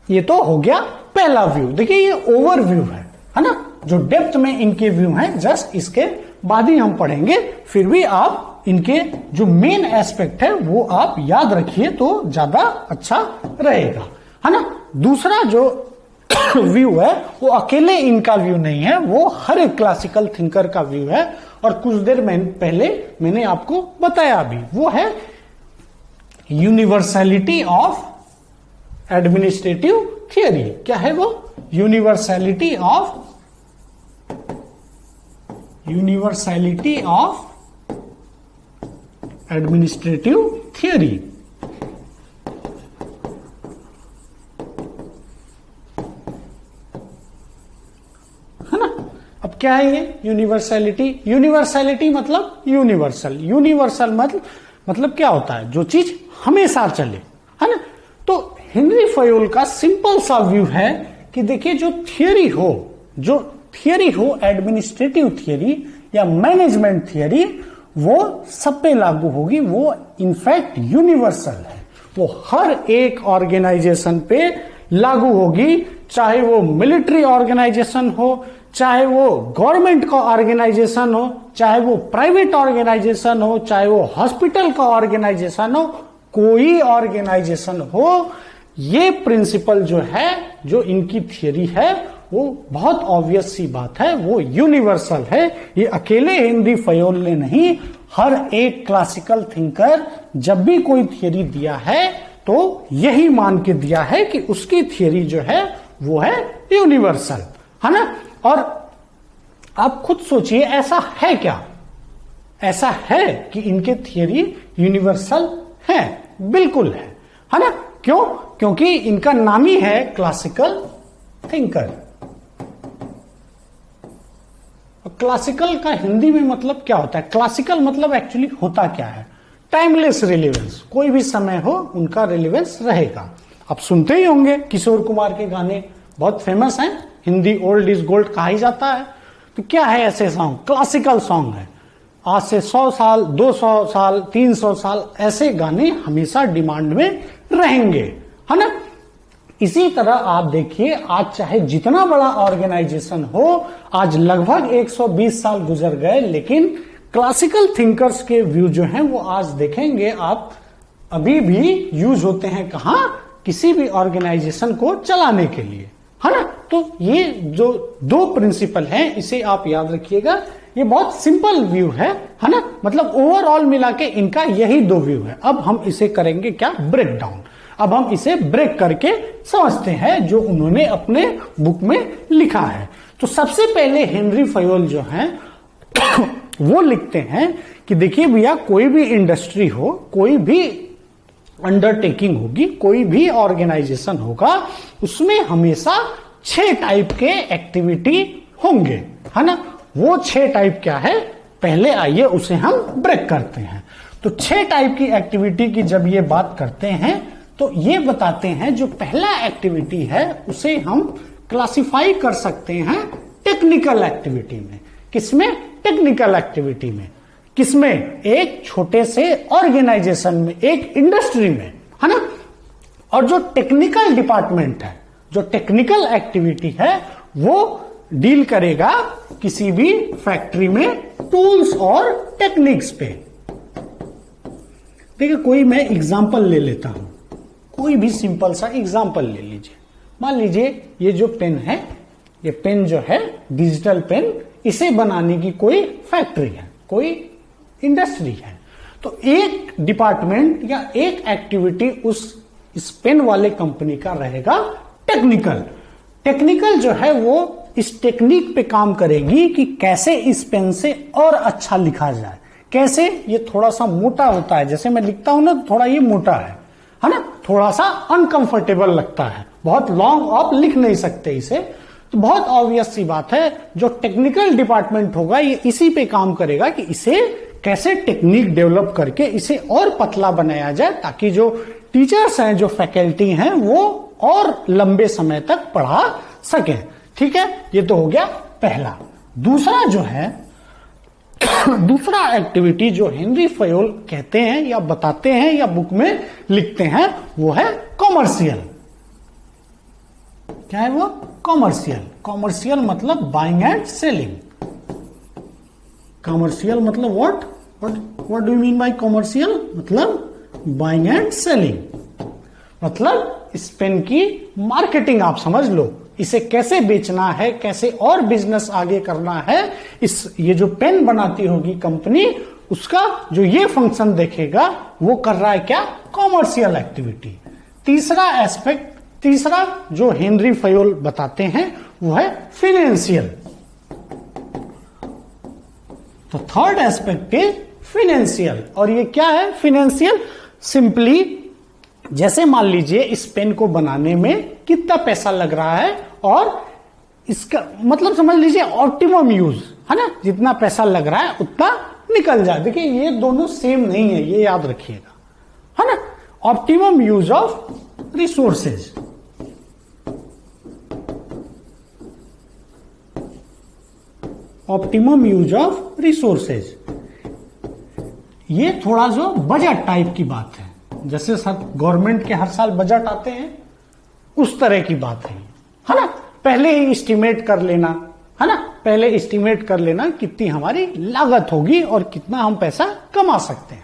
ये तो हो गया पहला व्यू। देखिए ये ओवरव्यू है ना। जो डेप्थ में इनके व्यू हैं जस्ट इसके बाद ही हम पढ़ेंगे। फिर भी आप इनके जो मेन एस्पेक्ट है वो आप याद रखिए तो ज्यादा अच्छा रहेगा, है ना। दूसरा जो व्यू है वो अकेले इनका व्यू नहीं है, वो हर एक क्लासिकल थिंकर का व्यू है। और कुछ देर पहले मैंने आपको बताया भी, वो है यूनिवर्सैलिटी ऑफ एडमिनिस्ट्रेटिव थियरी। क्या है वो? Universality of administrative theory. है ना। अब क्या है ये यूनिवर्सैलिटी? यूनिवर्सैलिटी मतलब यूनिवर्सल। यूनिवर्सल मतलब क्या होता है? जो चीज हमेशा चले, है ना। तो हेनरी फयोल का सिंपल सा व्यू है कि देखिए जो थियरी हो एडमिनिस्ट्रेटिव थियरी या मैनेजमेंट थियरी, वो सब पे लागू होगी। वो इनफैक्ट यूनिवर्सल है, वो हर एक ऑर्गेनाइजेशन पे लागू होगी, चाहे वो मिलिट्री ऑर्गेनाइजेशन हो, चाहे वो गवर्नमेंट का ऑर्गेनाइजेशन हो, चाहे वो प्राइवेट ऑर्गेनाइजेशन हो, चाहे वो हॉस्पिटल का ऑर्गेनाइजेशन हो, कोई ऑर्गेनाइजेशन हो। ये प्रिंसिपल जो है, जो इनकी थियरी है, वो बहुत ऑब्वियस सी बात है, वो यूनिवर्सल है। ये अकेले हेनरी फयोल ने नहीं, हर एक क्लासिकल थिंकर जब भी कोई थियरी दिया है तो यही मान के दिया है कि उसकी थियरी जो है वो है यूनिवर्सल, है ना। और आप खुद सोचिए ऐसा है क्या? ऐसा है कि इनके थियरी यूनिवर्सल है? बिल्कुल है ना। क्यों? क्योंकि इनका नाम ही है क्लासिकल थिंकर। क्लासिकल का हिंदी में मतलब क्या होता है? क्लासिकल मतलब एक्चुअली होता क्या है? Timeless relevance. कोई भी समय हो उनका रिलेवेंस रहेगा। आप सुनते ही होंगे किशोर कुमार के गाने बहुत फेमस हैं, हिंदी ओल्ड इज गोल्ड कहा ही जाता है। तो क्या है ऐसे सॉन्ग? क्लासिकल सॉन्ग है। आज से 100 साल, 200 साल, 300 साल ऐसे गाने हमेशा डिमांड में रहेंगे, है ना। इसी तरह आप देखिए, आज चाहे जितना बड़ा ऑर्गेनाइजेशन हो, आज लगभग 120 साल गुजर गए, लेकिन क्लासिकल थिंकर्स के व्यू जो हैं वो आज देखेंगे आप अभी भी यूज होते हैं। कहां? किसी भी ऑर्गेनाइजेशन को चलाने के लिए, है ना। तो ये जो दो प्रिंसिपल हैं इसे आप याद रखिएगा। ये बहुत सिंपल व्यू है ना। मतलब ओवरऑल मिला के इनका यही दो व्यू है। अब हम इसे करेंगे क्या? Break down. अब हम इसे ब्रेक करके समझते हैं जो उन्होंने अपने बुक में लिखा है। तो सबसे पहले हेनरी फयोल जो है वो लिखते हैं कि देखिए भैया, कोई भी इंडस्ट्री हो, कोई भी अंडरटेकिंग होगी, कोई भी ऑर्गेनाइजेशन होगा, उसमें हमेशा 6 टाइप के एक्टिविटी होंगे, है ना। वो 6 टाइप क्या है? पहले आइए उसे हम ब्रेक करते हैं। तो 6 टाइप की एक्टिविटी की जब ये बात करते हैं तो ये बताते हैं जो पहला एक्टिविटी है उसे हम क्लासिफाई कर सकते हैं टेक्निकल एक्टिविटी में। किसमें? टेक्निकल एक्टिविटी में। किसमें? एक छोटे से ऑर्गेनाइजेशन में, एक इंडस्ट्री में, है ना। और जो टेक्निकल डिपार्टमेंट है, जो टेक्निकल एक्टिविटी है, वो डील करेगा किसी भी फैक्ट्री में टूल्स और टेक्निक्स पे। देखिए कोई मैं एग्जाम्पल ले लेता हूं, कोई भी सिंपल सा एग्जाम्पल ले लीजिए। मान लीजिए ये जो पेन है, ये पेन जो है डिजिटल पेन, इसे बनाने की कोई फैक्ट्री है, कोई इंडस्ट्री है। तो एक डिपार्टमेंट या एक एक्टिविटी इस पेन वाले कंपनी का रहेगा टेक्निकल। टेक्निकल जो है वो इस टेक्निक पे काम करेगी कि कैसे इस पेन से और अच्छा लिखा जाए, कैसे ये थोड़ा सा मोटा होता है, जैसे मैं लिखता हूं ना थोड़ा ये मोटा है ना, थोड़ा सा अनकंफर्टेबल लगता है, बहुत लॉन्ग आप लिख नहीं सकते इसे। तो बहुत ऑब्वियस सी बात है, जो टेक्निकल डिपार्टमेंट होगा ये इसी पे काम करेगा कि इसे कैसे टेक्निक डेवलप करके इसे और पतला बनाया जाए, ताकि जो टीचर्स हैं, जो फैकल्टी हैं, वो और लंबे समय तक पढ़ा सके। ठीक है, ये तो हो गया पहला। दूसरा जो है, दूसरा एक्टिविटी जो हेनरी फयोल कहते हैं या बताते हैं या बुक में लिखते हैं, वो है कॉमर्शियल। क्या है वो? कॉमर्शियल। कॉमर्शियल मतलब बाइंग एंड सेलिंग। कॉमर्शियल मतलब what do you mean by commercial? मतलब बाइंग एंड सेलिंग, मतलब इस पेन की मार्केटिंग आप समझ लो, इसे कैसे बेचना है, कैसे और बिजनेस आगे करना है। ये जो पेन बनाती होगी कंपनी, उसका जो ये फंक्शन देखेगा वो कर रहा है क्या? Commercial activity. तीसरा एस्पेक्ट, तीसरा जो हेनरी फयोल बताते हैं वो है फिनेंशियल। तो थर्ड एस्पेक्ट इज फिनेंशियल। और ये क्या है फिनेंशियल? सिंपली जैसे मान लीजिए इस पेन को बनाने में कितना पैसा लग रहा है, और इसका मतलब समझ लीजिए ऑप्टिमम यूज है ना, जितना पैसा लग रहा है उतना निकल जाए। देखिए ये दोनों सेम नहीं है, ये याद रखिएगा, है ना। Optimum use of resources, optimum use of resources, ये थोड़ा जो बजट टाइप की बात है, जैसे गवर्नमेंट के हर साल बजट आते हैं उस तरह की बात है ना। पहले ही एस्टिमेट कर लेना, है ना, पहले एस्टिमेट कर लेना कितनी हमारी लागत होगी और कितना हम पैसा कमा सकते हैं,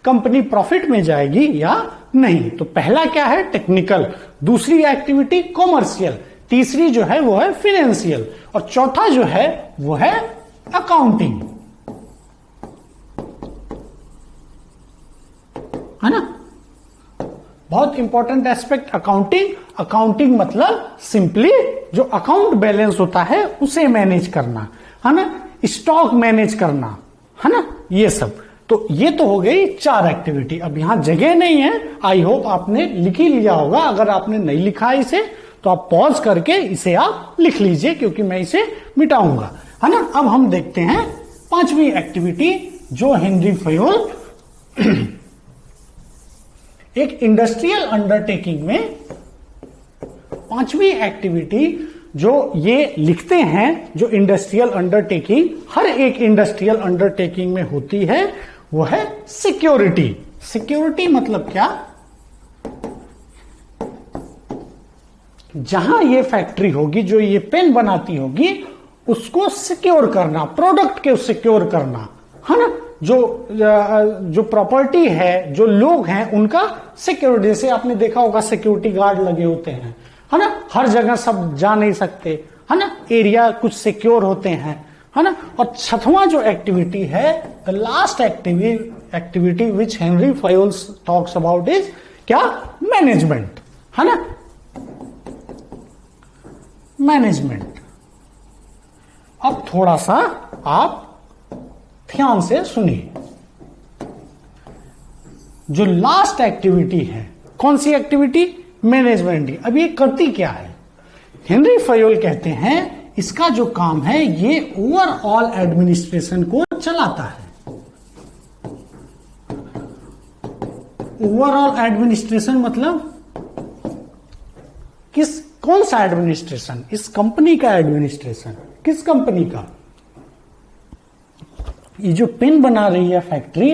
कंपनी प्रॉफिट में जाएगी या नहीं। तो पहला क्या है? टेक्निकल। दूसरी एक्टिविटी कॉमर्शियल। तीसरी जो है वो है फिनेंशियल। और चौथा जो है वो है अकाउंटिंग, है ना। बहुत इंपॉर्टेंट एस्पेक्ट अकाउंटिंग। अकाउंटिंग मतलब सिंपली जो अकाउंट बैलेंस होता है उसे मैनेज करना, है ना, स्टॉक मैनेज करना, है ना, ये सब। तो ये तो हो गई 4 एक्टिविटी। अब यहां जगह नहीं है, आई होप आपने लिख ही लिया होगा। अगर आपने नहीं लिखा इसे तो आप पॉज करके इसे आप लिख लीजिए, क्योंकि मैं इसे मिटाऊंगा, है ना। अब हम देखते हैं 5वीं एक्टिविटी जो हेनरी फयोल एक इंडस्ट्रियल अंडरटेकिंग में 5वीं एक्टिविटी जो ये लिखते हैं, जो इंडस्ट्रियल अंडरटेकिंग हर एक इंडस्ट्रियल अंडरटेकिंग में होती है, वो है सिक्योरिटी। सिक्योरिटी मतलब क्या? जहां ये फैक्ट्री होगी, जो ये पेन बनाती होगी, उसको सिक्योर करना, प्रोडक्ट को सिक्योर करना, है ना। जो प्रॉपर्टी है, जो लोग हैं, उनका सिक्योरिटी। जैसे आपने देखा होगा सिक्योरिटी गार्ड लगे होते हैं, है ना, हर जगह सब जा नहीं सकते, है ना, एरिया कुछ सिक्योर होते हैं, है ना। और 6वां जो एक्टिविटी है, the last activity which Henry Fayol talks about is क्या? मैनेजमेंट, है ना, मैनेजमेंट। अब थोड़ा सा आप ध्यान से सुनिए। जो लास्ट एक्टिविटी है, कौन सी एक्टिविटी? मैनेजमेंट। अब ये करती क्या है? हेनरी फयोल कहते हैं इसका जो काम है ये ओवरऑल एडमिनिस्ट्रेशन को चलाता है। ओवरऑल एडमिनिस्ट्रेशन मतलब कौन सा एडमिनिस्ट्रेशन? इस कंपनी का एडमिनिस्ट्रेशन। किस कंपनी का? ये जो पेन बना रही है फैक्ट्री,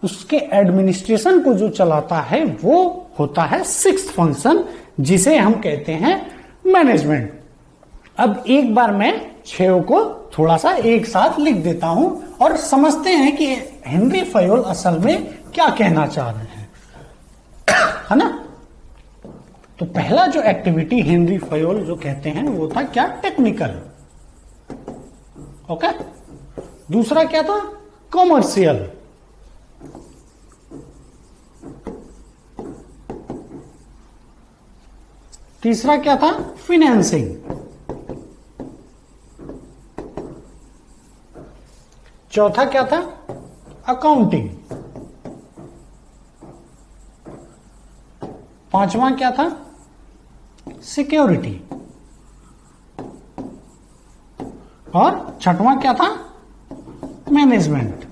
उसके एडमिनिस्ट्रेशन को जो चलाता है वो होता है 6th फंक्शन, जिसे हम कहते हैं मैनेजमेंट। अब एक बार मैं 6 को थोड़ा सा एक साथ लिख देता हूं और समझते हैं कि हेनरी फयोल असल में क्या कहना चाह रहे हैं, है ना। तो पहला जो एक्टिविटी हेनरी फयोल जो कहते हैं वो था क्या, टेक्निकल। ओके। दूसरा क्या था, कॉमर्शियल। तीसरा क्या था, फिनेंसिंग। चौथा क्या था, अकाउंटिंग। पांचवा क्या था, सिक्योरिटी। और छठवां क्या था, मैनेजमेंट।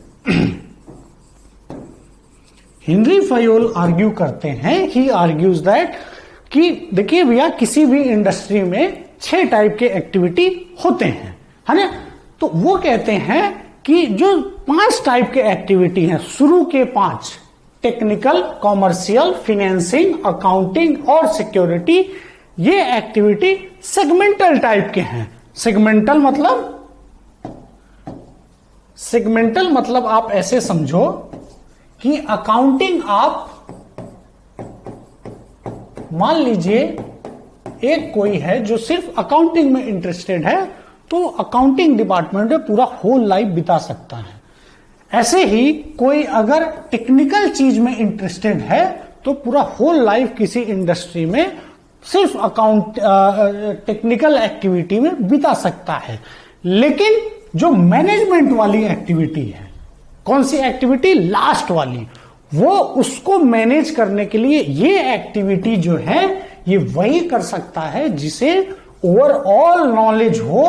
हेनरी फयोल आर्ग्यू करते हैं, ही आर्ग्यूज दैट कि देखिए भैया किसी भी इंडस्ट्री में 6 टाइप के एक्टिविटी होते हैं, है ना। तो वो कहते हैं कि जो 5 टाइप के एक्टिविटी हैं, शुरू के 5, टेक्निकल, कॉमर्शियल, फिनेंसिंग, अकाउंटिंग और सिक्योरिटी, ये एक्टिविटी सेगमेंटल टाइप के हैं। सेगमेंटल मतलब आप ऐसे समझो कि अकाउंटिंग, आप मान लीजिए एक कोई है जो सिर्फ अकाउंटिंग में इंटरेस्टेड है, तो अकाउंटिंग डिपार्टमेंट में पूरा होल लाइफ बिता सकता है। ऐसे ही कोई अगर टेक्निकल चीज में इंटरेस्टेड है तो पूरा होल लाइफ किसी इंडस्ट्री में सिर्फ टेक्निकल एक्टिविटी में बिता सकता है। लेकिन जो मैनेजमेंट वाली एक्टिविटी है, कौन सी एक्टिविटी, लास्ट वाली, वो उसको मैनेज करने के लिए ये एक्टिविटी जो है ये वही कर सकता है जिसे ओवरऑल नॉलेज हो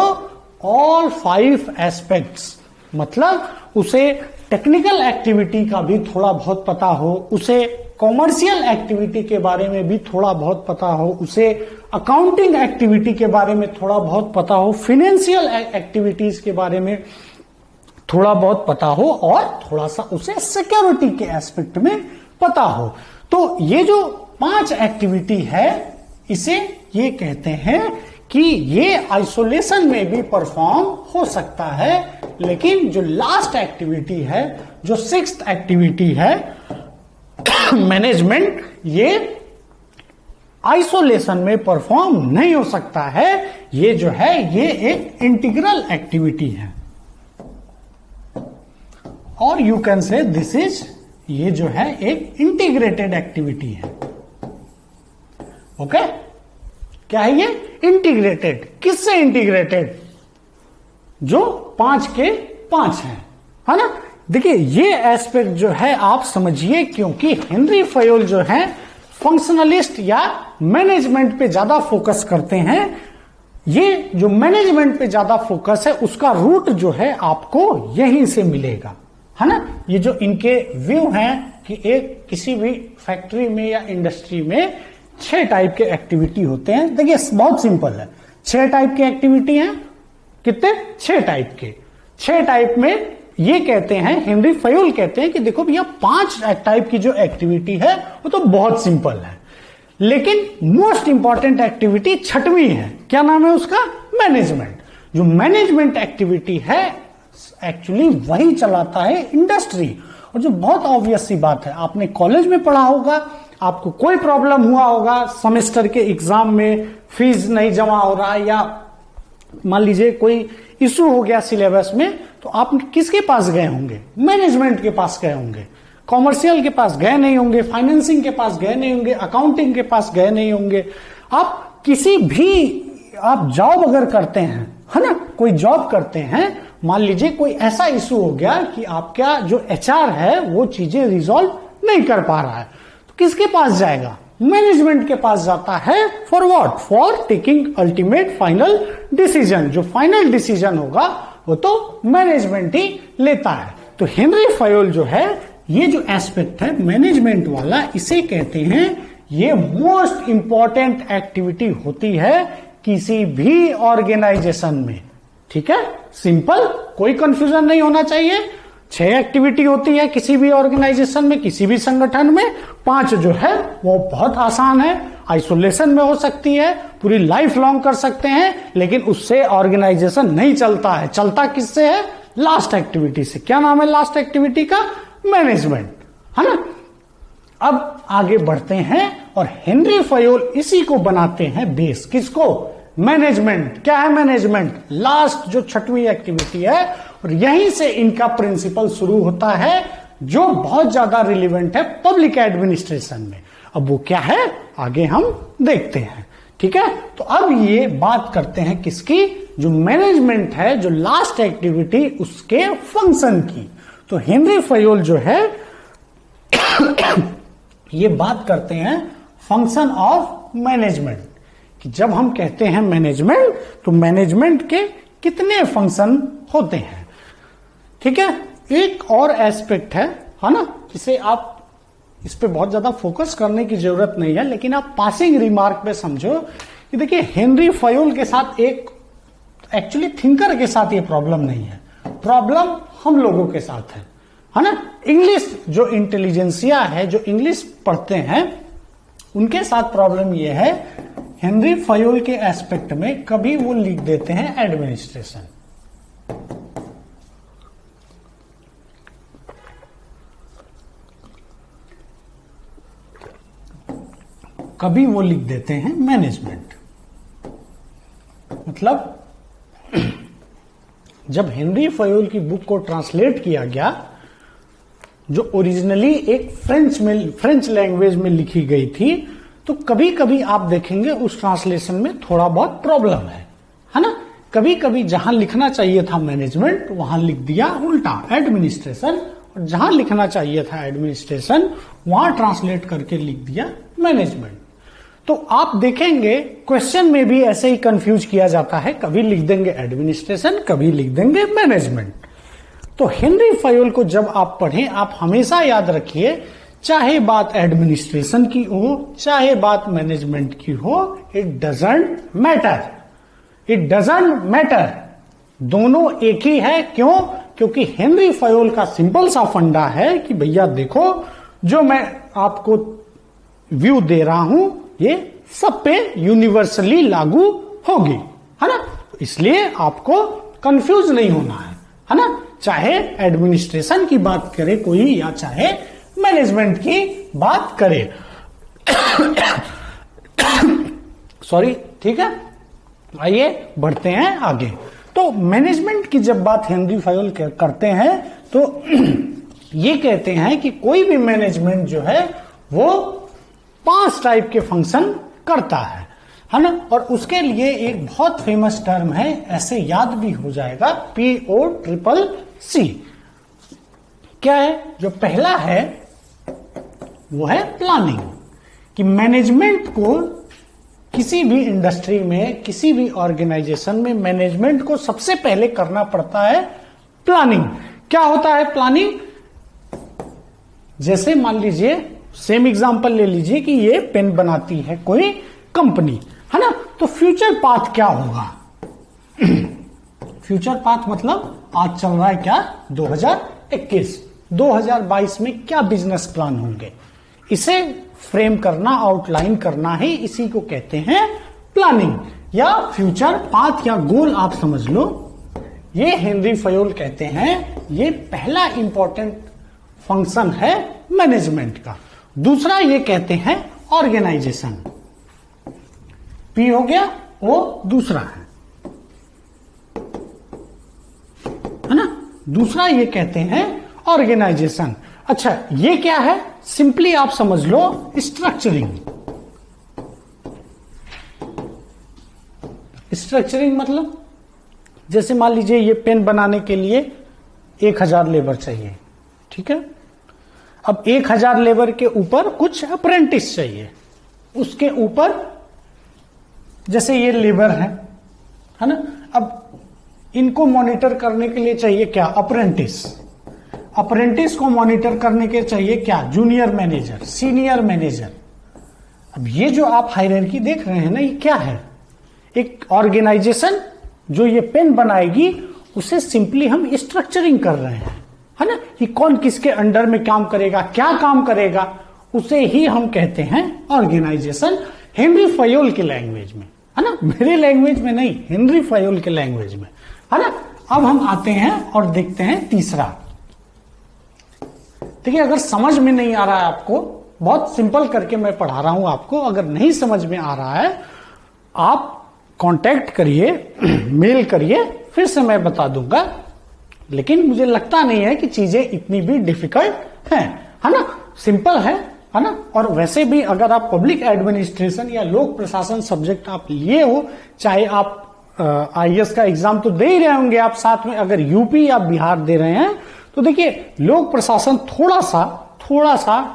ऑल 5 एस्पेक्ट्स। मतलब उसे टेक्निकल एक्टिविटी का भी थोड़ा बहुत पता हो, उसे कॉमर्शियल एक्टिविटी के बारे में भी थोड़ा बहुत पता हो, उसे अकाउंटिंग एक्टिविटी के बारे में थोड़ा बहुत पता हो, फाइनेंशियल एक्टिविटीज के बारे में थोड़ा बहुत पता हो और थोड़ा सा उसे सिक्योरिटी के एस्पेक्ट में पता हो। तो ये जो 5 एक्टिविटी है, इसे ये कहते हैं कि ये आइसोलेशन में भी परफॉर्म हो सकता है, लेकिन जो लास्ट एक्टिविटी है, जो 6th एक्टिविटी है मैनेजमेंट, ये आइसोलेशन में परफॉर्म नहीं हो सकता है। ये जो है ये एक इंटीग्रल एक्टिविटी है, और you can say this is, ये जो है एक इंटीग्रेटेड एक्टिविटी है। ओके, क्या है ये, इंटीग्रेटेड। किससे इंटीग्रेटेड, जो 5 के 5 है ना। देखिए ये एस्पेक्ट जो है आप समझिए, क्योंकि हेनरी फयोल जो है फंक्शनलिस्ट या मैनेजमेंट पे ज्यादा फोकस करते हैं। ये जो मैनेजमेंट पे ज्यादा फोकस है उसका रूट जो है आपको यहीं से मिलेगा, है ना। ये जो इनके व्यू हैं कि एक किसी भी फैक्ट्री में या इंडस्ट्री में 6 टाइप के एक्टिविटी होते हैं। देखिए बहुत सिंपल है, 6 टाइप की एक्टिविटी हैं। कितने, 6 टाइप के। 6 टाइप में ये कहते हैं, हेनरी फयोल कहते हैं कि देखो भैया 5 टाइप की जो एक्टिविटी है वो तो बहुत सिंपल है, लेकिन मोस्ट इंपॉर्टेंट एक्टिविटी 6वीं है। क्या नाम है उसका, मैनेजमेंट। जो मैनेजमेंट एक्टिविटी है एक्चुअली वही चलाता है इंडस्ट्री। और जो बहुत ऑब्वियस सी बात है, आपने कॉलेज में पढ़ा होगा, आपको कोई प्रॉब्लम हुआ होगा सेमेस्टर के एग्जाम में, फीस नहीं जमा हो रहा, या मान लीजिए कोई इशू हो गया सिलेबस में, तो आप किसके पास गए होंगे, मैनेजमेंट के पास गए होंगे। कॉमर्शियल के पास गए नहीं होंगे, फाइनेंसिंग के पास गए नहीं होंगे, अकाउंटिंग के पास गए नहीं होंगे। आप किसी भी, आप जॉब अगर करते हैं, है ना, कोई जॉब करते हैं, मान लीजिए कोई ऐसा इशू हो गया कि आपका जो एचआर है वो चीजें रिजॉल्व नहीं कर पा रहा है, तो किसके पास जाएगा, मैनेजमेंट के पास जाता है। For what, for taking ultimate final decision. जो फाइनल डिसीजन होगा वो तो मैनेजमेंट ही लेता है। तो हेनरी फयोल जो है, ये जो एस्पेक्ट है मैनेजमेंट वाला, इसे कहते हैं ये मोस्ट इंपॉर्टेंट एक्टिविटी होती है किसी भी ऑर्गेनाइजेशन में। ठीक है, सिंपल, कोई कंफ्यूजन नहीं होना चाहिए। 6 एक्टिविटी होती है किसी भी ऑर्गेनाइजेशन में, किसी भी संगठन में। 5 जो है वो बहुत आसान है, आइसोलेशन में हो सकती है, पूरी लाइफ लॉन्ग कर सकते हैं, लेकिन उससे ऑर्गेनाइजेशन नहीं चलता है। चलता किससे है? लास्ट एक्टिविटी से। क्या नाम है लास्ट एक्टिविटी का? मैनेजमेंट, है ना। अब आगे बढ़ते हैं और हेनरी फयोल इसी को बनाते हैं बेस। किसको? मैनेजमेंट। क्या है मैनेजमेंट? लास्ट जो छठवीं एक्टिविटी है, और यहीं से इनका प्रिंसिपल शुरू होता है जो बहुत ज्यादा रिलेवेंट है पब्लिक एडमिनिस्ट्रेशन में। अब वो क्या है आगे हम देखते हैं, ठीक है। तो अब ये बात करते हैं किसकी? जो मैनेजमेंट है, जो लास्ट एक्टिविटी, उसके फंक्शन की। तो हेनरी फयोल जो है ये बात करते हैं फंक्शन ऑफ मैनेजमेंट, कि जब हम कहते हैं मैनेजमेंट तो मैनेजमेंट के कितने फंक्शन होते हैं, ठीक है। एक और एस्पेक्ट है ना, इसे आप इस पे बहुत ज्यादा फोकस करने की जरूरत नहीं है, लेकिन आप पासिंग रिमार्क पे समझो कि देखिए हेनरी फयोल के साथ एक एक्चुअली थिंकर के साथ ये प्रॉब्लम नहीं है, प्रॉब्लम हम लोगों के साथ है ना। इंग्लिश जो इंटेलिजेंसिया है, जो इंग्लिश पढ़ते हैं, उनके साथ प्रॉब्लम ये है, हेनरी फयोल के एस्पेक्ट में कभी वो लिख देते हैं एडमिनिस्ट्रेशन, कभी वो लिख देते हैं मैनेजमेंट। मतलब जब हेनरी फयोल की बुक को ट्रांसलेट किया गया, जो ओरिजिनली एक फ्रेंच लैंग्वेज में लिखी गई थी, तो कभी कभी आप देखेंगे उस ट्रांसलेशन में थोड़ा बहुत प्रॉब्लम है ना। कभी कभी जहां लिखना चाहिए था मैनेजमेंट, वहां लिख दिया उल्टा एडमिनिस्ट्रेशन, और जहां लिखना चाहिए था एडमिनिस्ट्रेशन, वहां ट्रांसलेट करके लिख दिया मैनेजमेंट। तो आप देखेंगे क्वेश्चन में भी ऐसे ही कंफ्यूज किया जाता है, कभी लिख देंगे एडमिनिस्ट्रेशन, कभी लिख देंगे मैनेजमेंट। तो हेनरी फयोल को जब आप पढ़ें, आप हमेशा याद रखिए, चाहे बात एडमिनिस्ट्रेशन की हो, चाहे बात मैनेजमेंट की हो, it doesn't matter, it doesn't matter, दोनों एक ही है। क्यों? क्योंकि हेनरी फयोल का सिंपल सा फंडा है कि भैया देखो, जो मैं आपको व्यू दे रहा हूं ये सब पे यूनिवर्सली लागू होगी, है ना। इसलिए आपको कंफ्यूज नहीं होना है ना। चाहे एडमिनिस्ट्रेशन की बात करे कोई, या चाहे मैनेजमेंट की बात करे सॉरी, ठीक है। आइए बढ़ते हैं आगे। तो मैनेजमेंट की जब बात हेनरी फयोल करते हैं, तो ये कहते हैं कि कोई भी मैनेजमेंट जो है वो 5 टाइप के फंक्शन करता है ना। और उसके लिए एक बहुत फेमस टर्म है, ऐसे याद भी हो जाएगा, POCCC। क्या है? जो पहला है वो है प्लानिंग, कि मैनेजमेंट को किसी भी इंडस्ट्री में, किसी भी ऑर्गेनाइजेशन में मैनेजमेंट को सबसे पहले करना पड़ता है प्लानिंग। क्या होता है प्लानिंग? जैसे मान लीजिए, सेम एग्जांपल ले लीजिए कि ये पेन बनाती है कोई कंपनी, है ना। तो फ्यूचर पाथ क्या होगा? फ्यूचर पाथ मतलब आज चल रहा है क्या 2021, 2022 में क्या बिजनेस प्लान होंगे, इसे फ्रेम करना, आउटलाइन करना है, इसी को कहते हैं प्लानिंग या फ्यूचर पाथ या गोल, आप समझ लो। ये हेनरी फयोल कहते हैं ये पहला इंपॉर्टेंट फंक्शन है मैनेजमेंट का। दूसरा ये कहते हैं ऑर्गेनाइजेशन, P हो गया, वो दूसरा है ना। दूसरा ये कहते हैं ऑर्गेनाइजेशन। अच्छा, ये क्या है? सिंपली आप समझ लो स्ट्रक्चरिंग। स्ट्रक्चरिंग मतलब जैसे मान लीजिए ये पेन बनाने के लिए 1000 लेबर चाहिए, ठीक है। अब 1000 लेबर के ऊपर कुछ अप्रेंटिस चाहिए, उसके ऊपर जैसे ये लेबर है ना। अब इनको मॉनिटर करने के लिए चाहिए क्या? अप्रेंटिस। अप्रेंटिस को मॉनिटर करने के चाहिए क्या? Junior manager, senior manager. अब ये जो आप हायरार्की देख रहे हैं ना, ये क्या है? एक ऑर्गेनाइजेशन जो ये पेन बनाएगी, उसे सिंपली हम स्ट्रक्चरिंग कर रहे हैं, है ना। कि कौन किसके अंडर में काम करेगा, क्या काम करेगा, उसे ही हम कहते हैं ऑर्गेनाइजेशन। हेनरी फयोल की लैंग्वेज में, है ना, मेरे लैंग्वेज में नहीं, हेनरी फयोल के लैंग्वेज में, है ना। अब हम आते हैं और देखते हैं तीसरा। देखिए, अगर समझ में नहीं आ रहा है आपको, बहुत सिंपल करके मैं पढ़ा रहा हूं आपको, अगर नहीं समझ में आ रहा है आप कांटेक्ट करिए, मेल करिए, फिर से मैं बता दूंगा। लेकिन मुझे लगता नहीं है कि चीजें इतनी भी डिफिकल्ट हैं, है ना, सिंपल है ना। और वैसे भी अगर आप पब्लिक एडमिनिस्ट्रेशन या लोक प्रशासन सब्जेक्ट आप लिए हो, चाहे आप आईएएस का एग्जाम तो दे ही रहे होंगे आप, साथ में अगर यूपी या बिहार दे रहे हैं, तो देखिए लोक प्रशासन थोड़ा सा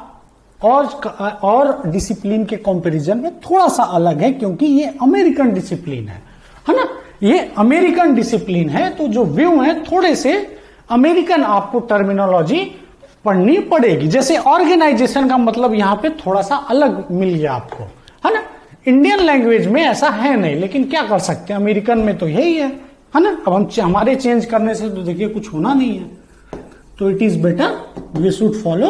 और डिसिप्लिन के कंपैरिजन में थोड़ा सा अलग है, क्योंकि ये अमेरिकन डिसिप्लिन है ना, ये अमेरिकन डिसिप्लिन है। तो जो व्यू है थोड़े से अमेरिकन आपको टर्मिनोलॉजी पढ़नी पड़ेगी। जैसे ऑर्गेनाइजेशन का मतलब यहां पे थोड़ा सा अलग मिल गया आपको, है ना। इंडियन लैंग्वेज में ऐसा है नहीं, लेकिन क्या कर सकते हैं, अमेरिकन में तो यही है ना। अब हम हमारे चेंज करने से तो देखिए कुछ होना नहीं है। तो it is better we should follow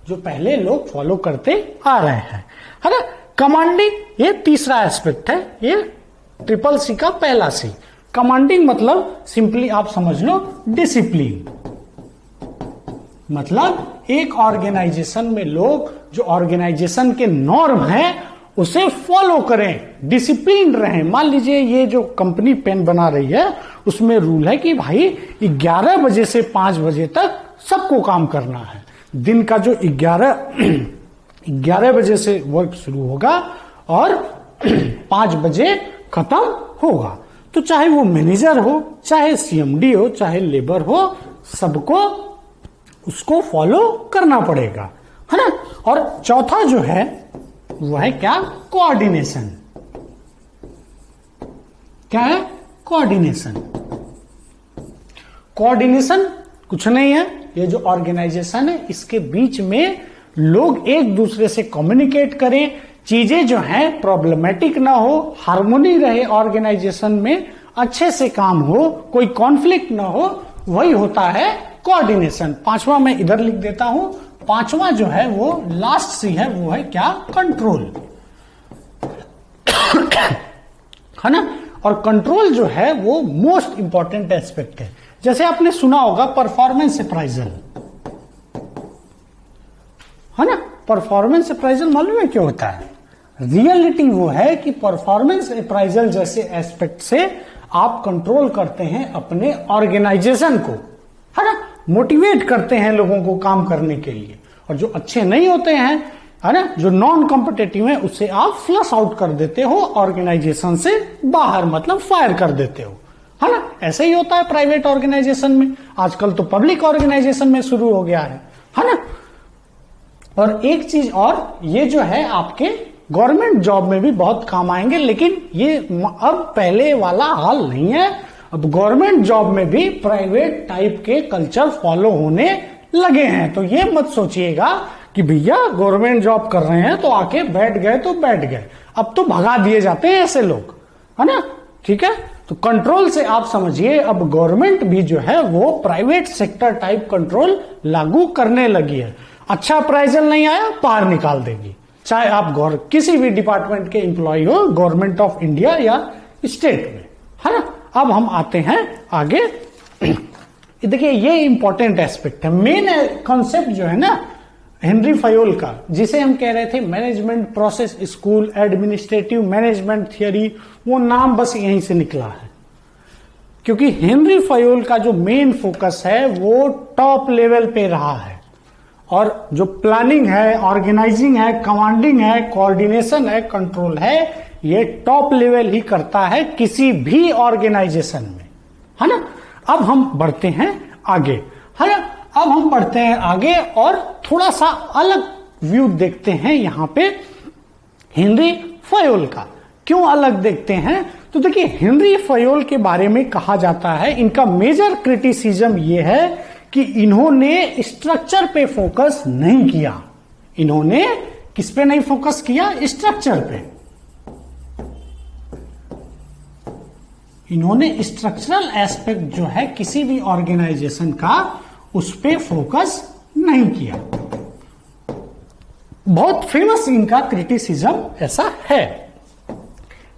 जो पहले लोग फॉलो करते आ रहे हैं, है ना। कमांडिंग, ये तीसरा एस्पेक्ट है, ये ट्रिपल सी का पहला सी। कमांडिंग मतलब सिंपली आप समझ लो डिसिप्लिन, मतलब एक ऑर्गेनाइजेशन में लोग जो ऑर्गेनाइजेशन के नॉर्म है उसे फॉलो करें, डिसिप्लिन रहें। मान लीजिए ये जो कंपनी पेन बना रही है, उसमें रूल है कि भाई 11 बजे से 5 बजे तक सबको काम करना है। दिन का जो 11 बजे से वर्क शुरू होगा और 5 बजे खत्म होगा। तो चाहे वो मैनेजर हो, चाहे सीएमडी हो, चाहे लेबर हो, सबको उसको फॉलो करना पड़ेगा, है ना। और चौथा जो है वो है क्या, कोऑर्डिनेशन। क्या है, कोऑर्डिनेशन। कोऑर्डिनेशन कुछ नहीं है, ये जो ऑर्गेनाइजेशन है इसके बीच में लोग एक दूसरे से कम्युनिकेट करें, चीजें जो है प्रॉब्लमेटिक ना हो, हार्मोनी रहे ऑर्गेनाइजेशन में, अच्छे से काम हो, कोई कॉन्फ्लिक्ट ना हो, वही होता है कोऑर्डिनेशन। पांचवा मैं इधर लिख देता हूं, पांचवा जो है वो लास्ट सी है, वो है क्या, कंट्रोल, है ना। और कंट्रोल जो है वो मोस्ट इंपॉर्टेंट एस्पेक्ट है। जैसे आपने सुना होगा परफॉर्मेंस अप्राइजल, है ना। परफॉर्मेंस अप्राइजल मालूम है क्यों होता है? रियलिटी वो है कि परफॉर्मेंस अप्राइजल जैसे एस्पेक्ट से आप कंट्रोल करते हैं अपने ऑर्गेनाइजेशन को, है ना, मोटिवेट करते हैं लोगों को काम करने के लिए। और जो अच्छे नहीं होते हैं, है ना, जो नॉन कॉम्पिटेटिव है, उससे आप फ्लश आउट कर देते हो, ऑर्गेनाइजेशन से बाहर, मतलब फायर कर देते हो, है ना। ऐसे ही होता है प्राइवेट ऑर्गेनाइजेशन में, आजकल तो पब्लिक ऑर्गेनाइजेशन में शुरू हो गया है ना। और एक चीज और, ये जो है आपके गवर्नमेंट जॉब में भी बहुत काम आएंगे, लेकिन ये अब पहले वाला हाल नहीं है। अब गवर्नमेंट जॉब में भी प्राइवेट टाइप के कल्चर फॉलो होने लगे हैं। तो ये मत सोचिएगा कि भैया गवर्नमेंट जॉब कर रहे हैं तो आके बैठ गए तो बैठ गए, अब तो भगा दिए जाते हैं ऐसे लोग, है ना। ठीक है, तो कंट्रोल से आप समझिए अब गवर्नमेंट भी जो है वो प्राइवेट सेक्टर टाइप कंट्रोल लागू करने लगी है। अच्छा अप्राइजल नहीं आया, बाहर निकाल देगी, चाहे आप किसी भी डिपार्टमेंट के एम्प्लॉय हो, गवर्नमेंट ऑफ इंडिया या स्टेट में, है ना। अब हम आते हैं आगे। देखिए ये इंपॉर्टेंट एस्पेक्ट है, मेन कॉन्सेप्ट जो है ना हेनरी फयोल का, जिसे हम कह रहे थे management process school, administrative management theory, वो नाम बस यहीं से निकला है। क्योंकि हेनरी फयोल का जो मेन फोकस है वो टॉप लेवल पे रहा है, और जो प्लानिंग है, ऑर्गेनाइजिंग है, कमांडिंग है, कोऑर्डिनेशन है, कंट्रोल है, ये टॉप लेवल ही करता है किसी भी ऑर्गेनाइजेशन में, है ना। अब हम बढ़ते हैं आगे, है ना। अब हम बढ़ते हैं आगे और थोड़ा सा अलग व्यू देखते हैं यहां पे हेनरी फयोल का। क्यों अलग देखते हैं? तो देखिए हेनरी फयोल के बारे में कहा जाता है, इनका मेजर क्रिटिसिज्म ये है कि इन्होंने स्ट्रक्चर पे फोकस नहीं किया। इन्होंने किस पे नहीं फोकस किया? स्ट्रक्चर पे। इन्होंने स्ट्रक्चरल एस्पेक्ट जो है किसी भी ऑर्गेनाइजेशन का, उस पे फोकस नहीं किया। बहुत फेमस इनका क्रिटिसिज्म ऐसा है,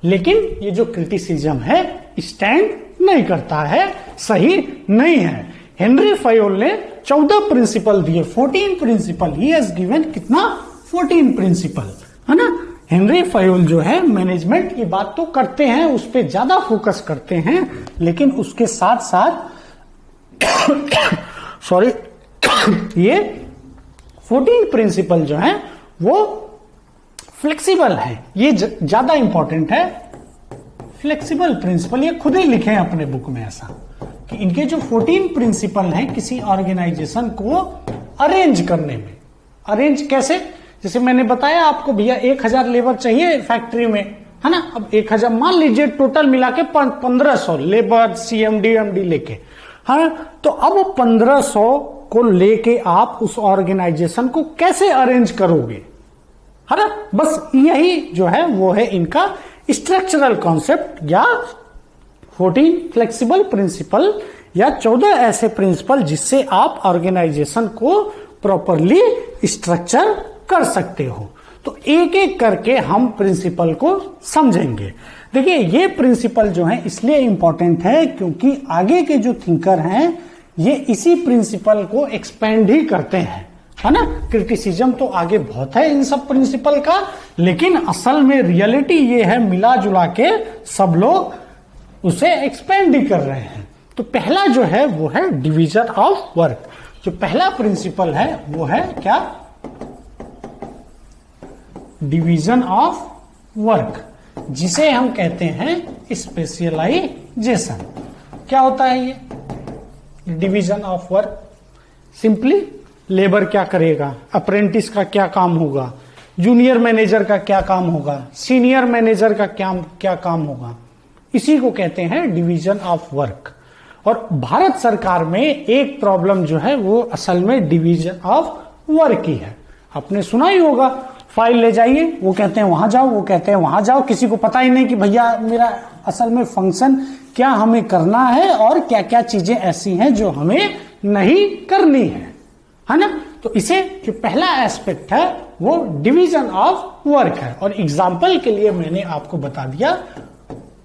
लेकिन ये जो क्रिटिसिज्म है स्टैंड नहीं करता है, सही नहीं है। हेनरी फयोल ने 14 प्रिंसिपल दिए, 14 प्रिंसिपल, ही हैज गिवन कितना, 14 प्रिंसिपल, है ना। हेनरी फयोल जो है मैनेजमेंट की बात तो करते हैं, उस पर ज्यादा फोकस करते हैं, लेकिन उसके साथ साथ सॉरी ये 14 प्रिंसिपल जो है वो फ्लेक्सिबल है, ये ज्यादा इंपॉर्टेंट है। फ्लेक्सिबल प्रिंसिपल ये खुद ही लिखे हैं अपने बुक में ऐसा कि इनके जो 14 प्रिंसिपल हैं किसी ऑर्गेनाइजेशन को अरेंज करने में। अरेंज कैसे, जैसे मैंने बताया आपको भैया 1000 लेबर चाहिए फैक्ट्री में, है ना। अब 1000 मान लीजिए टोटल मिला के 1500 लेबर CMD MD लेके, हाँ, तो अब 1500 को लेके आप उस ऑर्गेनाइजेशन को कैसे अरेंज करोगे, है ना। बस यही जो है वो है इनका स्ट्रक्चरल कॉन्सेप्ट, या 14 फ्लेक्सिबल प्रिंसिपल, या 14 ऐसे प्रिंसिपल जिससे आप ऑर्गेनाइजेशन को प्रॉपरली स्ट्रक्चर कर सकते हो। तो एक एक करके हम प्रिंसिपल को समझेंगे। देखिए ये प्रिंसिपल जो है इसलिए इंपॉर्टेंट है क्योंकि आगे के जो थिंकर हैं ये इसी प्रिंसिपल को एक्सपेंड ही करते हैं, है ना। क्रिटिसिज्म तो आगे बहुत है इन सब प्रिंसिपल का, लेकिन असल में रियलिटी ये है मिला जुला के सब लोग उसे एक्सपेंड ही कर रहे हैं। तो पहला जो है वो है डिवीजन ऑफ वर्क। जो पहला प्रिंसिपल है वो है क्या, डिवीजन ऑफ वर्क, जिसे हम कहते हैं स्पेशलाइजेशन। क्या होता है ये division of work? Simply labour क्या करेगा, अप्रेंटिस का क्या काम होगा, जूनियर मैनेजर का क्या काम होगा, सीनियर मैनेजर का क्या काम होगा, इसी को कहते हैं डिवीजन ऑफ वर्क। और भारत सरकार में एक प्रॉब्लम जो है वो असल में डिवीजन ऑफ वर्क ही है। आपने सुना ही होगा, फाइल ले जाइए, वो कहते हैं वहां जाओ, वो कहते हैं वहां जाओ, किसी को पता ही नहीं कि भैया मेरा असल में फंक्शन क्या हमें करना है और क्या क्या चीजें ऐसी हैं जो हमें नहीं करनी है ना। तो इसे जो पहला एस्पेक्ट है वो डिवीजन ऑफ वर्क है। और एग्जाम्पल के लिए मैंने आपको बता दिया,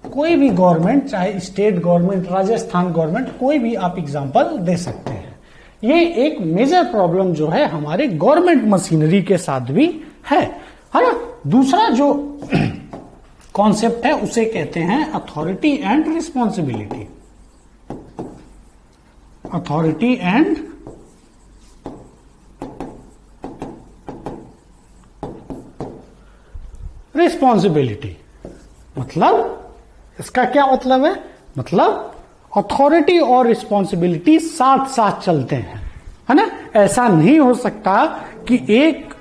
कोई भी गवर्नमेंट, चाहे स्टेट गवर्नमेंट, राजस्थान गवर्नमेंट, कोई भी आप एग्जाम्पल दे सकते हैं। ये एक मेजर प्रॉब्लम जो है हमारे गवर्नमेंट मशीनरी के साथ भी है ना। दूसरा जो कॉन्सेप्ट है उसे कहते हैं authority and responsibility. Authority and responsibility, मतलब इसका क्या मतलब है, मतलब अथॉरिटी और रिस्पॉन्सिबिलिटी साथ साथ चलते हैं, है ना। ऐसा नहीं हो सकता कि एक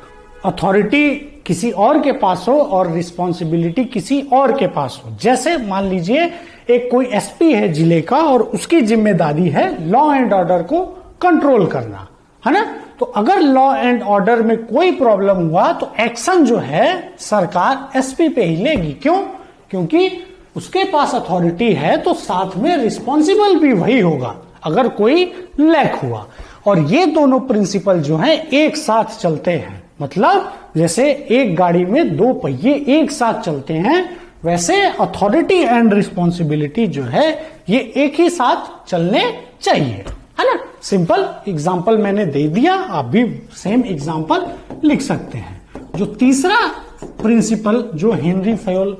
अथॉरिटी किसी और के पास हो और रिस्पॉन्सिबिलिटी किसी और के पास हो। जैसे मान लीजिए एक कोई एसपी है जिले का और उसकी जिम्मेदारी है लॉ एंड ऑर्डर को कंट्रोल करना, है ना। तो अगर लॉ एंड ऑर्डर में कोई प्रॉब्लम हुआ तो एक्शन जो है सरकार एसपी पे ही लेगी। क्यों? क्योंकि उसके पास अथॉरिटी है तो साथ में रिस्पॉन्सिबल भी वही होगा अगर कोई लैक हुआ। और ये दोनों प्रिंसिपल जो हैं एक साथ चलते हैं, मतलब जैसे एक गाड़ी में दो पहिए एक साथ चलते हैं, वैसे अथॉरिटी एंड रिस्पॉन्सिबिलिटी जो है ये एक ही साथ चलने चाहिए, है ना। सिंपल एग्जाम्पल मैंने दे दिया, आप भी सेम एग्जाम्पल लिख सकते हैं। जो तीसरा प्रिंसिपल जो हेनरी फयोल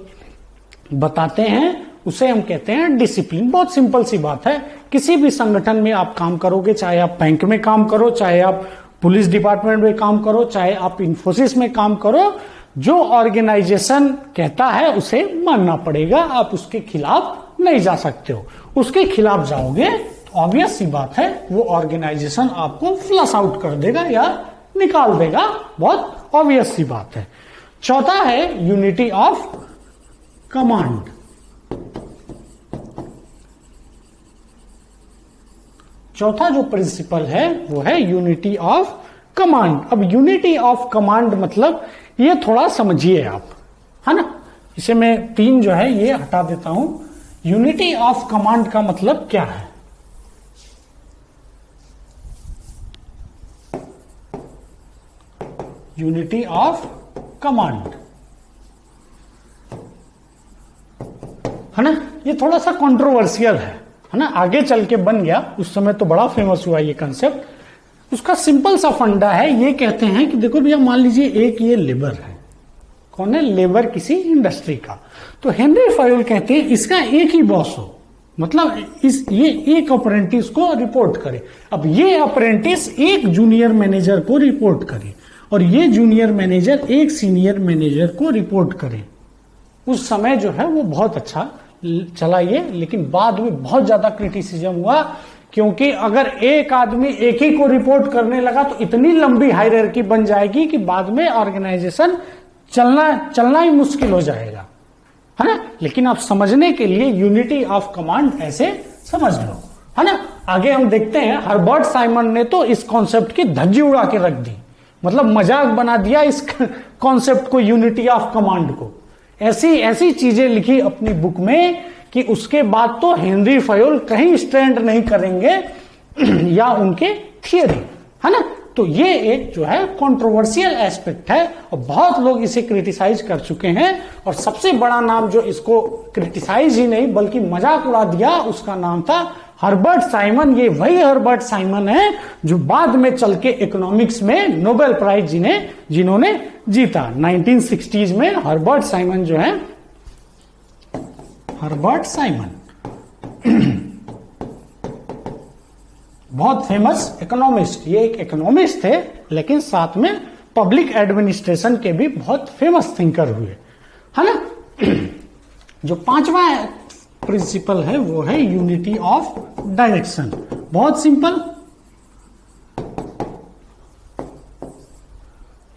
बताते हैं उसे हम कहते हैं डिसिप्लिन। बहुत सिंपल सी बात है, किसी भी संगठन में आप काम करोगे, चाहे आप बैंक में काम करो, चाहे आप पुलिस डिपार्टमेंट में काम करो, चाहे आप इन्फोसिस में काम करो, जो ऑर्गेनाइजेशन कहता है उसे मानना पड़ेगा। आप उसके खिलाफ नहीं जा सकते हो। उसके खिलाफ जाओगे तो ऑब्वियस सी बात है वो ऑर्गेनाइजेशन आपको फ्लश आउट कर देगा या निकाल देगा, बहुत ऑब्वियस सी बात है। चौथा है यूनिटी ऑफ कमांड। चौथा जो प्रिंसिपल है वो है यूनिटी ऑफ कमांड। अब यूनिटी ऑफ कमांड मतलब ये थोड़ा समझिए आप, है ना। इसे मैं 3 जो है ये हटा देता हूं। यूनिटी ऑफ कमांड का मतलब क्या है? यूनिटी ऑफ कमांड, है ना। ये थोड़ा सा कंट्रोवर्शियल है ना, आगे चल के बन गया, उस समय तो बड़ा फेमस हुआ ये कंसेप्ट। उसका सिंपल सा फंडा है, ये कहते हैं कि देखो भैया मान लीजिए एक ये लेबर है, कौन है, लेबर किसी इंडस्ट्री का, तो हेनरी फयोल कहते हैं इसका एक ही बॉस हो, मतलब ये एक अप्रेंटिस को रिपोर्ट करे। अब ये अप्रेंटिस एक जूनियर मैनेजर को रिपोर्ट करे और ये जूनियर मैनेजर एक सीनियर मैनेजर को रिपोर्ट करे। उस समय जो है वो बहुत अच्छा चला ये, लेकिन बाद में बहुत ज्यादा क्रिटिसिज्म हुआ, क्योंकि अगर एक आदमी एक ही को रिपोर्ट करने लगा तो इतनी लंबी हायरार्की बन जाएगी कि बाद में ऑर्गेनाइजेशन चलना ही मुश्किल हो जाएगा, है ना। लेकिन आप समझने के लिए यूनिटी ऑफ कमांड ऐसे समझ लो, है ना। आगे हम देखते हैं, हर्बर्ट साइमन ने तो इस कॉन्सेप्ट की धज्जी उड़ा के रख दी, मतलब मजाक बना दिया इस कॉन्सेप्ट को, यूनिटी ऑफ कमांड को। ऐसी चीजें लिखी अपनी बुक में कि उसके बाद तो हेनरी फयोल कहीं स्टैंड नहीं करेंगे या उनके थियरी, है ना। तो ये एक जो है कंट्रोवर्शियल एस्पेक्ट है और बहुत लोग इसे क्रिटिसाइज कर चुके हैं, और सबसे बड़ा नाम जो इसको क्रिटिसाइज ही नहीं बल्कि मजाक उड़ा दिया, उसका नाम था हर्बर्ट साइमन। ये वही हर्बर्ट साइमन है जो बाद में चल के इकोनॉमिक्स में नोबेल प्राइज जिन्होंने जीता 1960s में। हर्बर्ट साइमन जो है, हर्बर्ट साइमन बहुत फेमस इकोनॉमिस्ट, ये एक इकोनॉमिस्ट थे लेकिन साथ में पब्लिक एडमिनिस्ट्रेशन के भी बहुत फेमस थिंकर हुए, है ना। जो पांचवा प्रिंसिपल है वो है यूनिटी ऑफ डायरेक्शन। बहुत सिंपल,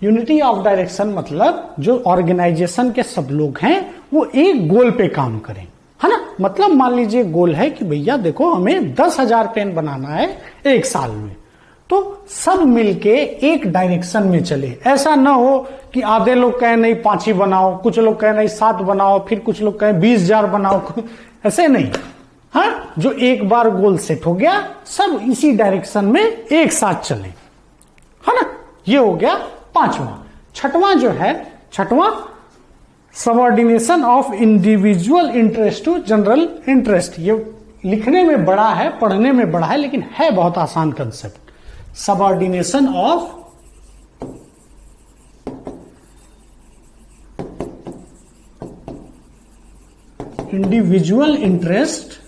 यूनिटी ऑफ डायरेक्शन मतलब जो ऑर्गेनाइजेशन के सब लोग हैं वो एक गोल पे काम करें, है ना। मतलब मान लीजिए गोल है कि भैया देखो हमें 10,000 पेन बनाना है एक साल में, तो सब मिलके एक डायरेक्शन में चले। ऐसा ना हो कि आधे लोग कहें नहीं 5 ही बनाओ, कुछ लोग कहें नहीं 7 बनाओ, फिर कुछ लोग कहें 20,000 बनाओ, ऐसे नहीं। हाँ, जो एक बार गोल सेट हो गया सब इसी डायरेक्शन में एक साथ चले, है ना। ये हो गया पांचवा। छठवां जो है, छठवां subordination of individual interest to general interest. ये लिखने में बड़ा है, पढ़ने में बड़ा है, लेकिन है बहुत आसान concept. Subordination of individual interest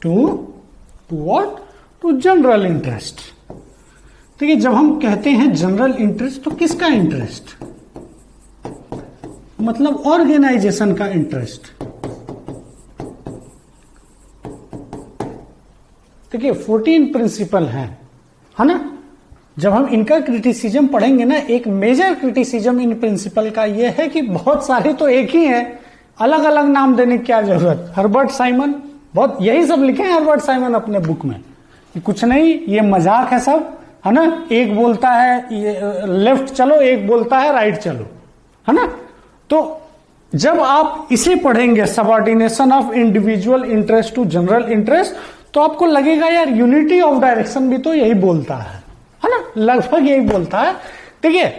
to what, to general interest. देखिए जब हम कहते हैं जनरल इंटरेस्ट तो किसका इंटरेस्ट, मतलब ऑर्गेनाइजेशन का इंटरेस्ट। देखिए 14 प्रिंसिपल है ना। जब हम इनका क्रिटिसिज्म पढ़ेंगे ना, एक मेजर क्रिटिसिज्म इन प्रिंसिपल का यह है कि बहुत सारे तो एक ही हैं, अलग अलग नाम देने की क्या जरूरत। हर्बर्ट साइमन बहुत यही सब लिखे हैं हर्बर्ट साइमन अपने बुक में, कुछ नहीं, ये मजाक है सब, है ना। एक बोलता है ये लेफ्ट चलो, एक बोलता है राइट चलो, है ना। तो जब आप इसे पढ़ेंगे subordination of individual interest to general interest, तो आपको लगेगा यार यूनिटी ऑफ डायरेक्शन भी तो यही बोलता है ना, लगभग यही बोलता है। देखिए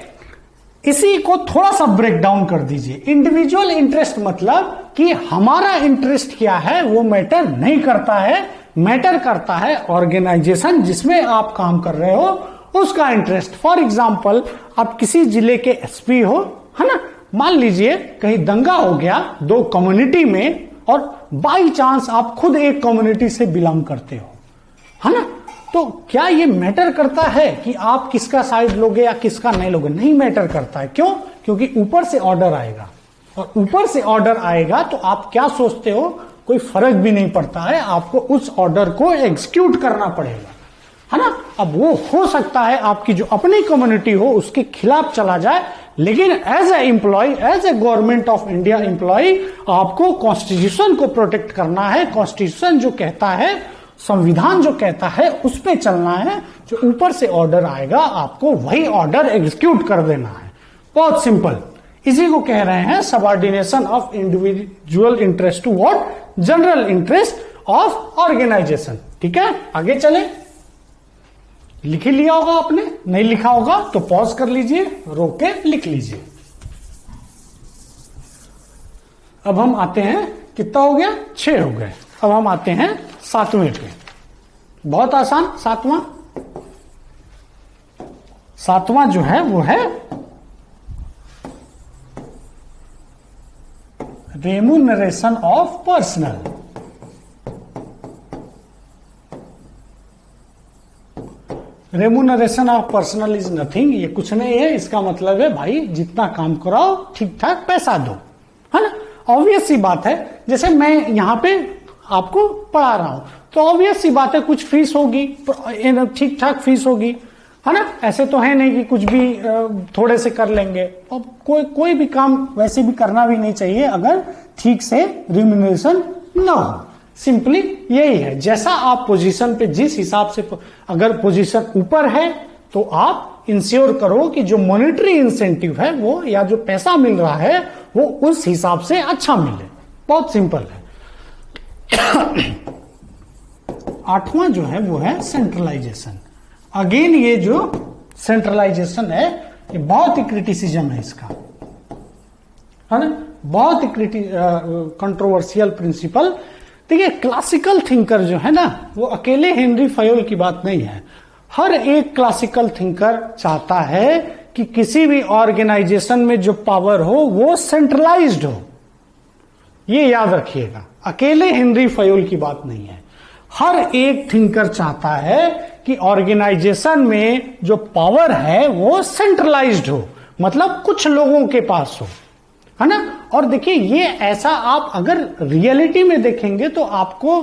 इसी को थोड़ा सा ब्रेक डाउन कर दीजिए। इंडिविजुअल इंटरेस्ट मतलब कि हमारा इंटरेस्ट क्या है वो मैटर नहीं करता है, मैटर करता है ऑर्गेनाइजेशन जिसमें आप काम कर रहे हो उसका इंटरेस्ट। फॉर एग्जाम्पल आप किसी जिले के एसपी हो, है ना, मान लीजिए कहीं दंगा हो गया दो कम्युनिटी में और बाई चांस आप खुद एक कम्युनिटी से बिलोंग करते हो, है ना, तो क्या ये मैटर करता है कि आप किसका साइड लोगे या किसका नहीं लोगे? नहीं मैटर करता है। क्यों? क्योंकि ऊपर से ऑर्डर आएगा और ऊपर से ऑर्डर आएगा तो आप क्या सोचते हो, कोई फर्क भी नहीं पड़ता है, आपको उस ऑर्डर को एग्जीक्यूट करना पड़ेगा, है ना। अब वो हो सकता है आपकी जो अपनी कम्युनिटी हो उसके खिलाफ चला जाए, लेकिन as a employee, as a government of India employee आपको कॉन्स्टिट्यूशन को प्रोटेक्ट करना है। कॉन्स्टिट्यूशन जो कहता है, संविधान जो कहता है उस पे चलना है। जो ऊपर से ऑर्डर आएगा आपको वही ऑर्डर एग्जीक्यूट कर देना है। बहुत सिंपल, इसी को कह रहे हैं subordination of individual interest to what, general interest of organization. ठीक है, आगे चले। लिख ही लिया होगा आपने, नहीं लिखा होगा तो पॉज कर लीजिए, रोक के लिख लीजिए। अब हम आते हैं, कितना हो गया, 6 हो गए। अब हम आते हैं 7वें पे। बहुत आसान, 7वां जो है वो है remuneration of personal. Remuneration of personal is nothing, ये कुछ नहीं है। इसका मतलब है भाई जितना काम कराओ ठीक ठाक पैसा दो, है ना। ऑब्वियस सी बात है, जैसे मैं यहां पे आपको पढ़ा रहा हूं तो ऑब्वियस सी बात है कुछ फीस होगी, ठीक ठाक फीस होगी, है ना। ऐसे तो है नहीं कि कुछ भी थोड़े से कर लेंगे। और कोई भी काम वैसे भी करना भी नहीं चाहिए अगर ठीक से रिम्यूनरेशन ना हो। सिंपली यही है, जैसा आप पोजीशन पे, जिस हिसाब से, अगर पोजीशन ऊपर है तो आप इंश्योर करो कि जो मॉनेटरी इंसेंटिव है वो, या जो पैसा मिल रहा है वो उस हिसाब से अच्छा मिले। बहुत सिंपल है। 8वां जो है वो है सेंट्रलाइजेशन। अगेन ये जो सेंट्रलाइजेशन है ये बहुत ही क्रिटिसिज्म है इसका, है ना, बहुत ही कंट्रोवर्शियल प्रिंसिपल। देखिए क्लासिकल थिंकर जो है ना वो अकेले हेनरी फयोल की बात नहीं है। हर एक क्लासिकल थिंकर चाहता है कि किसी भी ऑर्गेनाइजेशन में जो पावर हो वो सेंट्रलाइज्ड हो। ये याद रखिएगा, अकेले हेनरी फयोल की बात नहीं है। हर एक थिंकर चाहता है कि ऑर्गेनाइजेशन में जो पावर है वो सेंट्रलाइज्ड हो, मतलब कुछ लोगों के पास हो, है ना। और देखिए ये ऐसा, आप अगर रियलिटी में देखेंगे तो आपको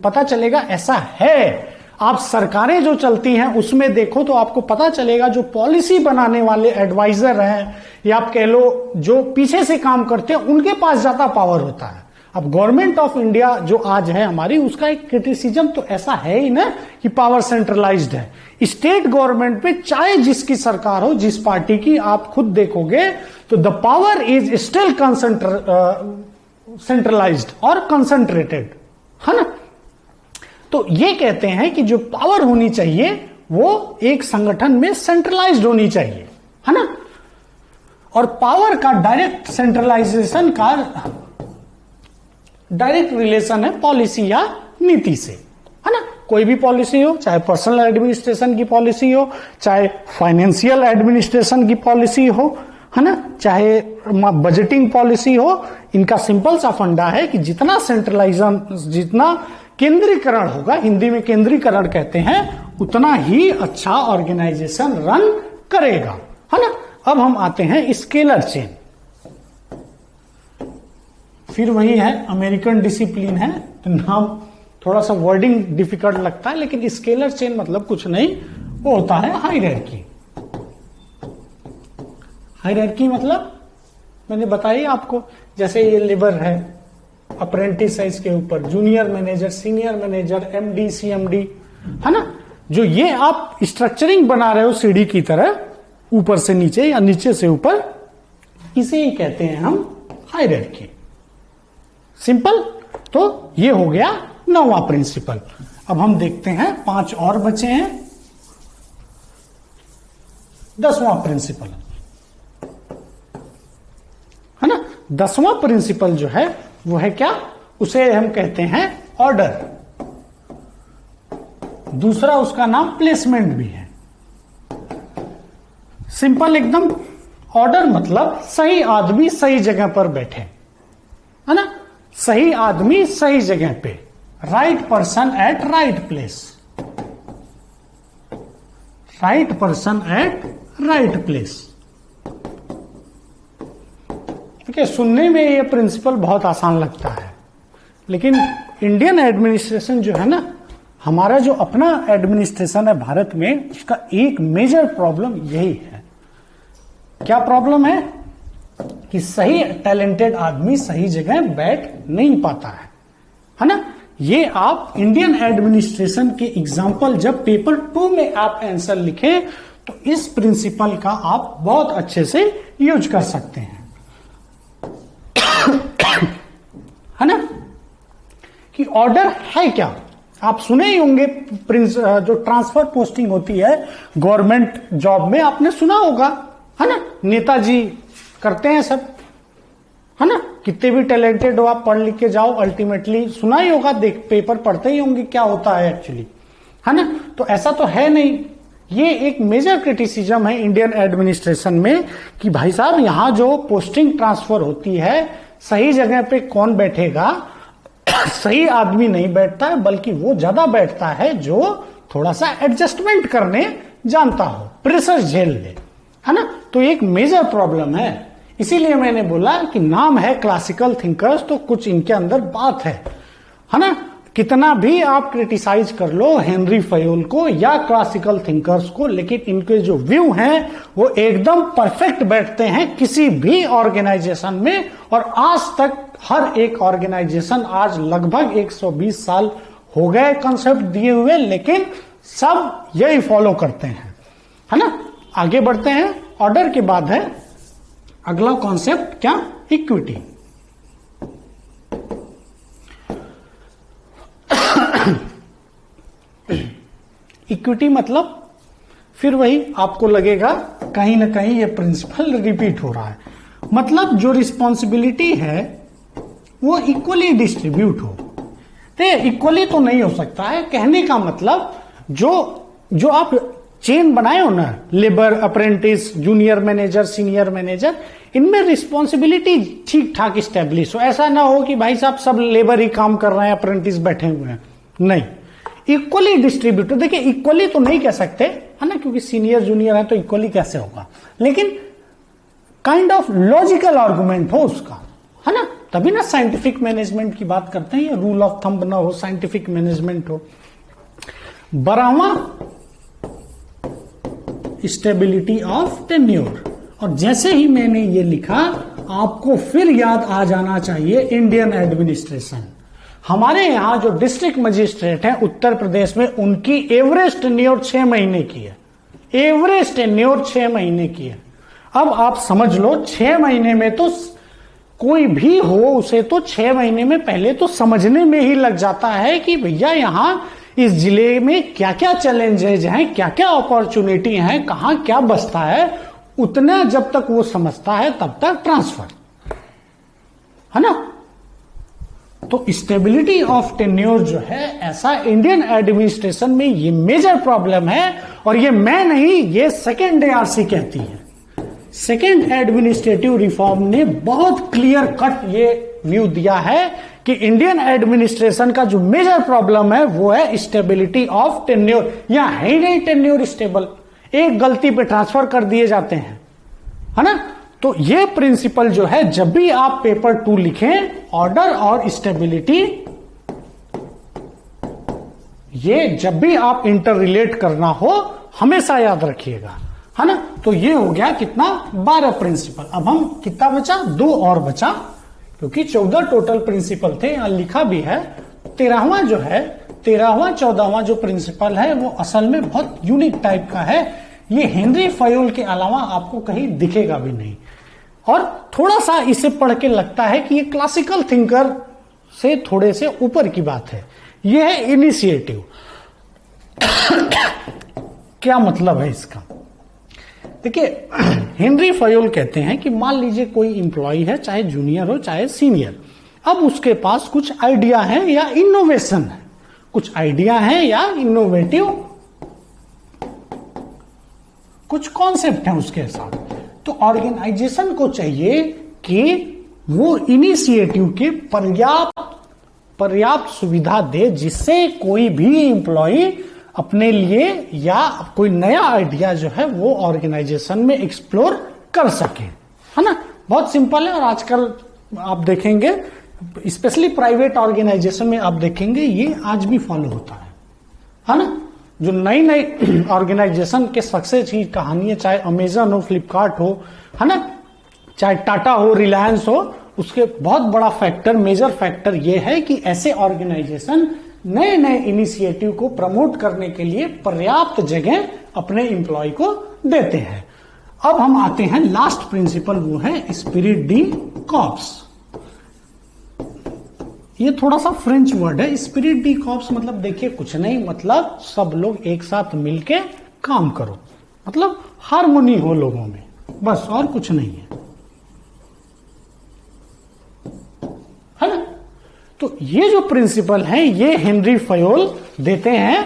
पता चलेगा ऐसा है। आप सरकारें जो चलती हैं उसमें देखो तो आपको पता चलेगा जो पॉलिसी बनाने वाले एडवाइजर हैं, या आप कह लो जो पीछे से काम करते हैं, उनके पास ज्यादा पावर होता है। अब गवर्नमेंट ऑफ इंडिया जो आज है हमारी, उसका एक क्रिटिसिज्म तो ऐसा है ही ना कि पावर सेंट्रलाइज्ड है। स्टेट गवर्नमेंट पे चाहे जिसकी सरकार हो, जिस पार्टी की, आप खुद देखोगे तो the power is still centralised और कंसंट्रेटेड, है ना। तो ये कहते हैं कि जो पावर होनी चाहिए वो एक संगठन में सेंट्रलाइज्ड होनी चाहिए, है ना। और पावर का डायरेक्ट सेंट्रलाइजेशन का डायरेक्ट रिलेशन है पॉलिसी या नीति से, है ना। कोई भी पॉलिसी हो, चाहे पर्सनल एडमिनिस्ट्रेशन की पॉलिसी हो, चाहे फाइनेंशियल एडमिनिस्ट्रेशन की पॉलिसी हो, है ना, चाहे बजटिंग पॉलिसी हो, इनका सिंपल सा फंडा है कि जितना सेंट्रलाइजेशन, जितना केंद्रीकरण होगा, हिंदी में केंद्रीकरण कहते हैं, उतना ही अच्छा ऑर्गेनाइजेशन रन करेगा, है ना। अब हम आते हैं स्केलर चेन। फिर वही है, अमेरिकन डिसिप्लिन है तो नाम थोड़ा सा वर्डिंग डिफिकल्ट लगता है, लेकिन स्केलर चेन मतलब कुछ नहीं, वो होता है हायरार्की। हायरार्की मतलब मैंने बताई आपको, जैसे ये लेबर है, अप्रेंटिस है, इसके ऊपर junior manager, senior manager, MD, CMD, है ना। जो ये आप स्ट्रक्चरिंग बना रहे हो सीढ़ी की तरह, ऊपर से नीचे या नीचे से ऊपर, इसे ही कहते हैं हम हायरार्की। सिंपल। तो ये हो गया 9वां प्रिंसिपल। अब हम देखते हैं 5 और बचे हैं। 10वां प्रिंसिपल, है ना। 10वां प्रिंसिपल जो है वो है क्या, उसे हम कहते हैं ऑर्डर। दूसरा उसका नाम प्लेसमेंट भी है। सिंपल एकदम। ऑर्डर मतलब सही आदमी सही जगह पर बैठे, है ना। सही आदमी सही जगह पे, right person at right place, right person at right place. ठीक है, सुनने में ये प्रिंसिपल बहुत आसान लगता है, लेकिन इंडियन एडमिनिस्ट्रेशन जो है ना, हमारा जो अपना एडमिनिस्ट्रेशन है भारत में, उसका एक मेजर प्रॉब्लम यही है। क्या प्रॉब्लम है कि सही टैलेंटेड आदमी सही जगह बैठ नहीं पाता है ना। ये आप इंडियन एडमिनिस्ट्रेशन के एग्जाम्पल जब पेपर 2 में आप आंसर लिखे तो इस प्रिंसिपल का आप बहुत अच्छे से यूज कर सकते हैं, है ना। कि ऑर्डर है क्या, आप सुने ही होंगे जो ट्रांसफर पोस्टिंग होती है गवर्नमेंट जॉब में, आपने सुना होगा, है ना, नेताजी करते हैं सब, है ना, कितने भी टैलेंटेड हो आप, पढ़ लिख के जाओ, अल्टीमेटली सुना ही होगा, देख पेपर पढ़ते ही होंगे क्या होता है एक्चुअली, है ना। तो ऐसा तो है नहीं, ये एक मेजर क्रिटिसिज्म है इंडियन एडमिनिस्ट्रेशन में कि भाई साहब यहां जो पोस्टिंग ट्रांसफर होती है सही जगह पे कौन बैठेगा, सही आदमी नहीं बैठता है, बल्कि वो ज्यादा बैठता है जो थोड़ा सा एडजस्टमेंट करने जानता हो, प्रेशर झेल ले, है ना। तो एक मेजर प्रॉब्लम है, इसीलिए मैंने बोला कि नाम है क्लासिकल थिंकर्स, तो कुछ इनके अंदर बात है ना। कितना भी आप क्रिटिसाइज कर लो हेनरी फयोल को या क्लासिकल थिंकर्स को, लेकिन इनके जो व्यू हैं वो एकदम परफेक्ट बैठते हैं किसी भी ऑर्गेनाइजेशन में, और आज तक हर एक ऑर्गेनाइजेशन, आज लगभग 120 साल हो गए कंसेप्ट दिए हुए, लेकिन सब यही फॉलो करते हैं, है ना। आगे बढ़ते हैं, ऑर्डर के बाद है अगला कॉन्सेप्ट क्या, इक्विटी। इक्विटी मतलब फिर वही आपको लगेगा कहीं ना कहीं ये प्रिंसिपल रिपीट हो रहा है, मतलब जो रिस्पॉन्सिबिलिटी है वो इक्वली डिस्ट्रीब्यूट हो। तो इक्वली तो नहीं हो सकता है, कहने का मतलब जो आप चेन बनाए हो ना, labour, apprentice, junior manager, senior manager, इनमें रिस्पॉन्सिबिलिटी ठीक ठाक स्टेब्लिश हो। ऐसा ना हो कि भाई साहब सब लेबर ही काम कर रहे हैं, अप्रेंटिस बैठे हुए हैं, नहीं, इक्वली डिस्ट्रीब्यूट। देखिए इक्वली तो नहीं कह सकते, है ना, क्योंकि सीनियर जूनियर है तो इक्वली कैसे होगा, लेकिन काइंड ऑफ लॉजिकल आर्गुमेंट हो उसका, है ना, तभी ना साइंटिफिक मैनेजमेंट की बात करते हैं, रूल ऑफ थंब ना हो, साइंटिफिक मैनेजमेंट हो। 12वां स्टेबिलिटी ऑफ टेन्योर, और जैसे ही मैंने ये लिखा आपको फिर याद आ जाना चाहिए इंडियन एडमिनिस्ट्रेशन। हमारे यहां जो डिस्ट्रिक्ट मजिस्ट्रेट है उत्तर प्रदेश में, उनकी एवरेज टेन्योर 6 महीने की है, एवरेज टेन्योर 6 महीने की है। अब आप समझ लो 6 महीने में तो कोई भी हो उसे तो 6 महीने में पहले तो समझने में ही लग जाता है कि भैया यहां इस जिले में क्या क्या चैलेंजेज हैं, क्या क्या अपॉर्चुनिटी हैं, कहां क्या बसता है, उतना जब तक वो समझता है तब तक ट्रांसफर, है ना। तो स्टेबिलिटी ऑफ टेन्योर जो है, ऐसा इंडियन एडमिनिस्ट्रेशन में ये मेजर प्रॉब्लम है, और ये मैं नहीं, ये सेकेंड ARC कहती है। सेकेंड एडमिनिस्ट्रेटिव रिफॉर्म ने बहुत क्लियर कट ये व्यू दिया है कि इंडियन एडमिनिस्ट्रेशन का जो मेजर प्रॉब्लम है वो है स्टेबिलिटी ऑफ टेन्योर। यहां है ही नहीं टेन्योर स्टेबल, एक गलती पे ट्रांसफर कर दिए जाते हैं, है ना। तो ये प्रिंसिपल जो है, जब भी आप पेपर 2 लिखें, ऑर्डर और स्टेबिलिटी, ये जब भी आप इंटर रिलेट करना हो हमेशा याद रखिएगा, है ना। तो ये हो गया कितना, 12 प्रिंसिपल। अब हम कितना बचा, 2 और बचा, क्योंकि 14 टोटल प्रिंसिपल थे, यहां लिखा भी है। 13वां जो है, 13वां 14वां जो प्रिंसिपल है वो असल में बहुत यूनिक टाइप का है। ये हेनरी फयोल के अलावा आपको कहीं दिखेगा भी नहीं, और थोड़ा सा इसे पढ़ के लगता है कि ये क्लासिकल थिंकर से थोड़े से ऊपर की बात है। ये है इनिशिएटिव। क्या मतलब है इसका, देखिए हेनरी फयोल कहते हैं कि मान लीजिए कोई इंप्लॉय है, चाहे जूनियर हो चाहे सीनियर, अब उसके पास कुछ आइडिया है या इनोवेशन है, कुछ आइडिया है या इनोवेटिव कुछ कॉन्सेप्ट है उसके साथ। तो ऑर्गेनाइजेशन को चाहिए कि वो इनिशिएटिव के पर्याप्त सुविधा दे, जिससे कोई भी इंप्लॉय अपने लिए या कोई नया आइडिया जो है वो ऑर्गेनाइजेशन में एक्सप्लोर कर सके, है ना। बहुत सिंपल है, और आजकल आप देखेंगे स्पेशली प्राइवेट ऑर्गेनाइजेशन में आप देखेंगे ये आज भी फॉलो होता है ना। जो नई नई ऑर्गेनाइजेशन के सक्सेस की कहानी है, चाहे अमेजन हो, फ्लिपकार्ट हो, है ना, चाहे टाटा हो, रिलायंस हो, उसके बहुत बड़ा फैक्टर, मेजर फैक्टर ये है कि ऐसे ऑर्गेनाइजेशन नए नए इनिशिएटिव को प्रमोट करने के लिए पर्याप्त जगह अपने एम्प्लॉय को देते हैं। अब हम आते हैं लास्ट प्रिंसिपल, वो है स्पिरिट डी कॉर्प्स। ये थोड़ा सा फ्रेंच वर्ड है। स्पिरिट डी कॉर्प्स मतलब देखिए कुछ नहीं, मतलब सब लोग एक साथ मिलके काम करो, मतलब हार्मोनी हो लोगों में, बस और कुछ नहीं है ना। तो ये जो प्रिंसिपल है ये हेनरी फयोल देते हैं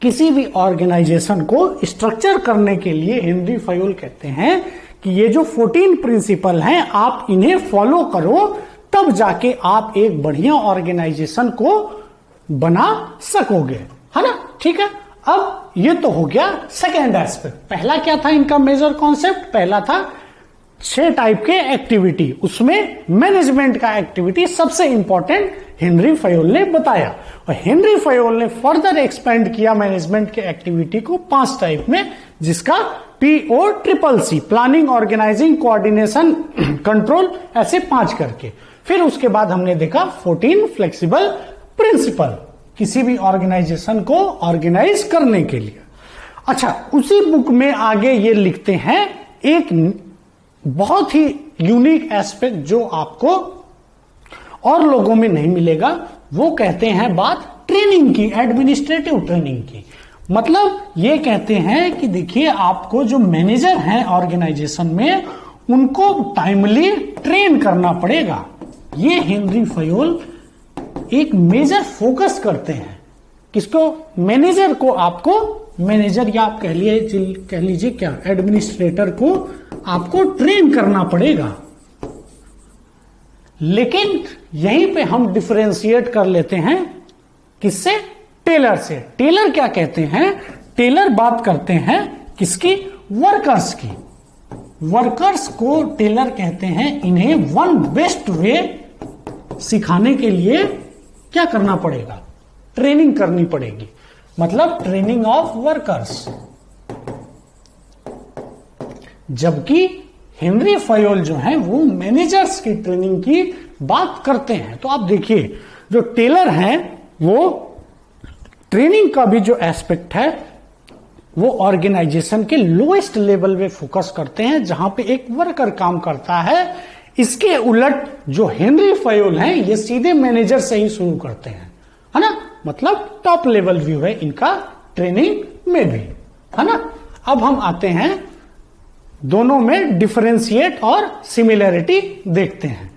किसी भी ऑर्गेनाइजेशन को स्ट्रक्चर करने के लिए। हेनरी फयोल कहते हैं कि ये जो 14 प्रिंसिपल हैं आप इन्हें फॉलो करो, तब जाके आप एक बढ़िया ऑर्गेनाइजेशन को बना सकोगे, है ना। ठीक है, अब ये तो हो गया सेकेंड एस्पेक्ट। पहला क्या था इनका मेजर कॉन्सेप्ट? पहला था 6 टाइप के एक्टिविटी, उसमें मैनेजमेंट का एक्टिविटी सबसे इंपॉर्टेंट हेनरी फयोल ने बताया। और हेनरी फयोल ने फर्दर एक्सपेंड किया मैनेजमेंट के एक्टिविटी को 5 टाइप में, जिसका POCCC, planning, organizing, coordination, control, ऐसे 5 करके। फिर उसके बाद हमने देखा 14 फ्लेक्सिबल प्रिंसिपल किसी भी ऑर्गेनाइजेशन को ऑर्गेनाइज करने के लिए। अच्छा, उसी बुक में आगे ये लिखते हैं एक बहुत ही यूनिक एस्पेक्ट जो आपको और लोगों में नहीं मिलेगा। वो कहते हैं बात ट्रेनिंग की, एडमिनिस्ट्रेटिव ट्रेनिंग की। मतलब ये कहते हैं कि देखिए आपको जो मैनेजर हैं ऑर्गेनाइजेशन में उनको टाइमली ट्रेन करना पड़ेगा। ये हेनरी फयोल एक मेजर फोकस करते हैं। किसको? मैनेजर को, आपको मैनेजर या आप कह लीजिए क्या, एडमिनिस्ट्रेटर को आपको ट्रेन करना पड़ेगा। लेकिन यहीं पे हम डिफरेंशिएट कर लेते हैं किससे? टेलर से। टेलर क्या कहते हैं? टेलर बात करते हैं किसकी? वर्कर्स की। वर्कर्स को टेलर कहते हैं इन्हें वन बेस्ट वे सिखाने के लिए क्या करना पड़ेगा? ट्रेनिंग करनी पड़ेगी, मतलब ट्रेनिंग ऑफ वर्कर्स। जबकि हेनरी फयोल जो है वो मैनेजर्स की ट्रेनिंग की बात करते हैं। तो आप देखिए जो टेलर हैं वो ट्रेनिंग का भी जो एस्पेक्ट है वो ऑर्गेनाइजेशन के लोएस्ट लेवल पे फोकस करते हैं, जहां पे एक वर्कर काम करता है। इसके उलट जो हेनरी फयोल हैं ये सीधे मैनेजर से ही शुरू करते हैं, है ना। मतलब टॉप लेवल व्यू है इनका ट्रेनिंग में भी, है ना। अब हम आते हैं दोनों में डिफरेंशिएट और सिमिलैरिटी देखते हैं।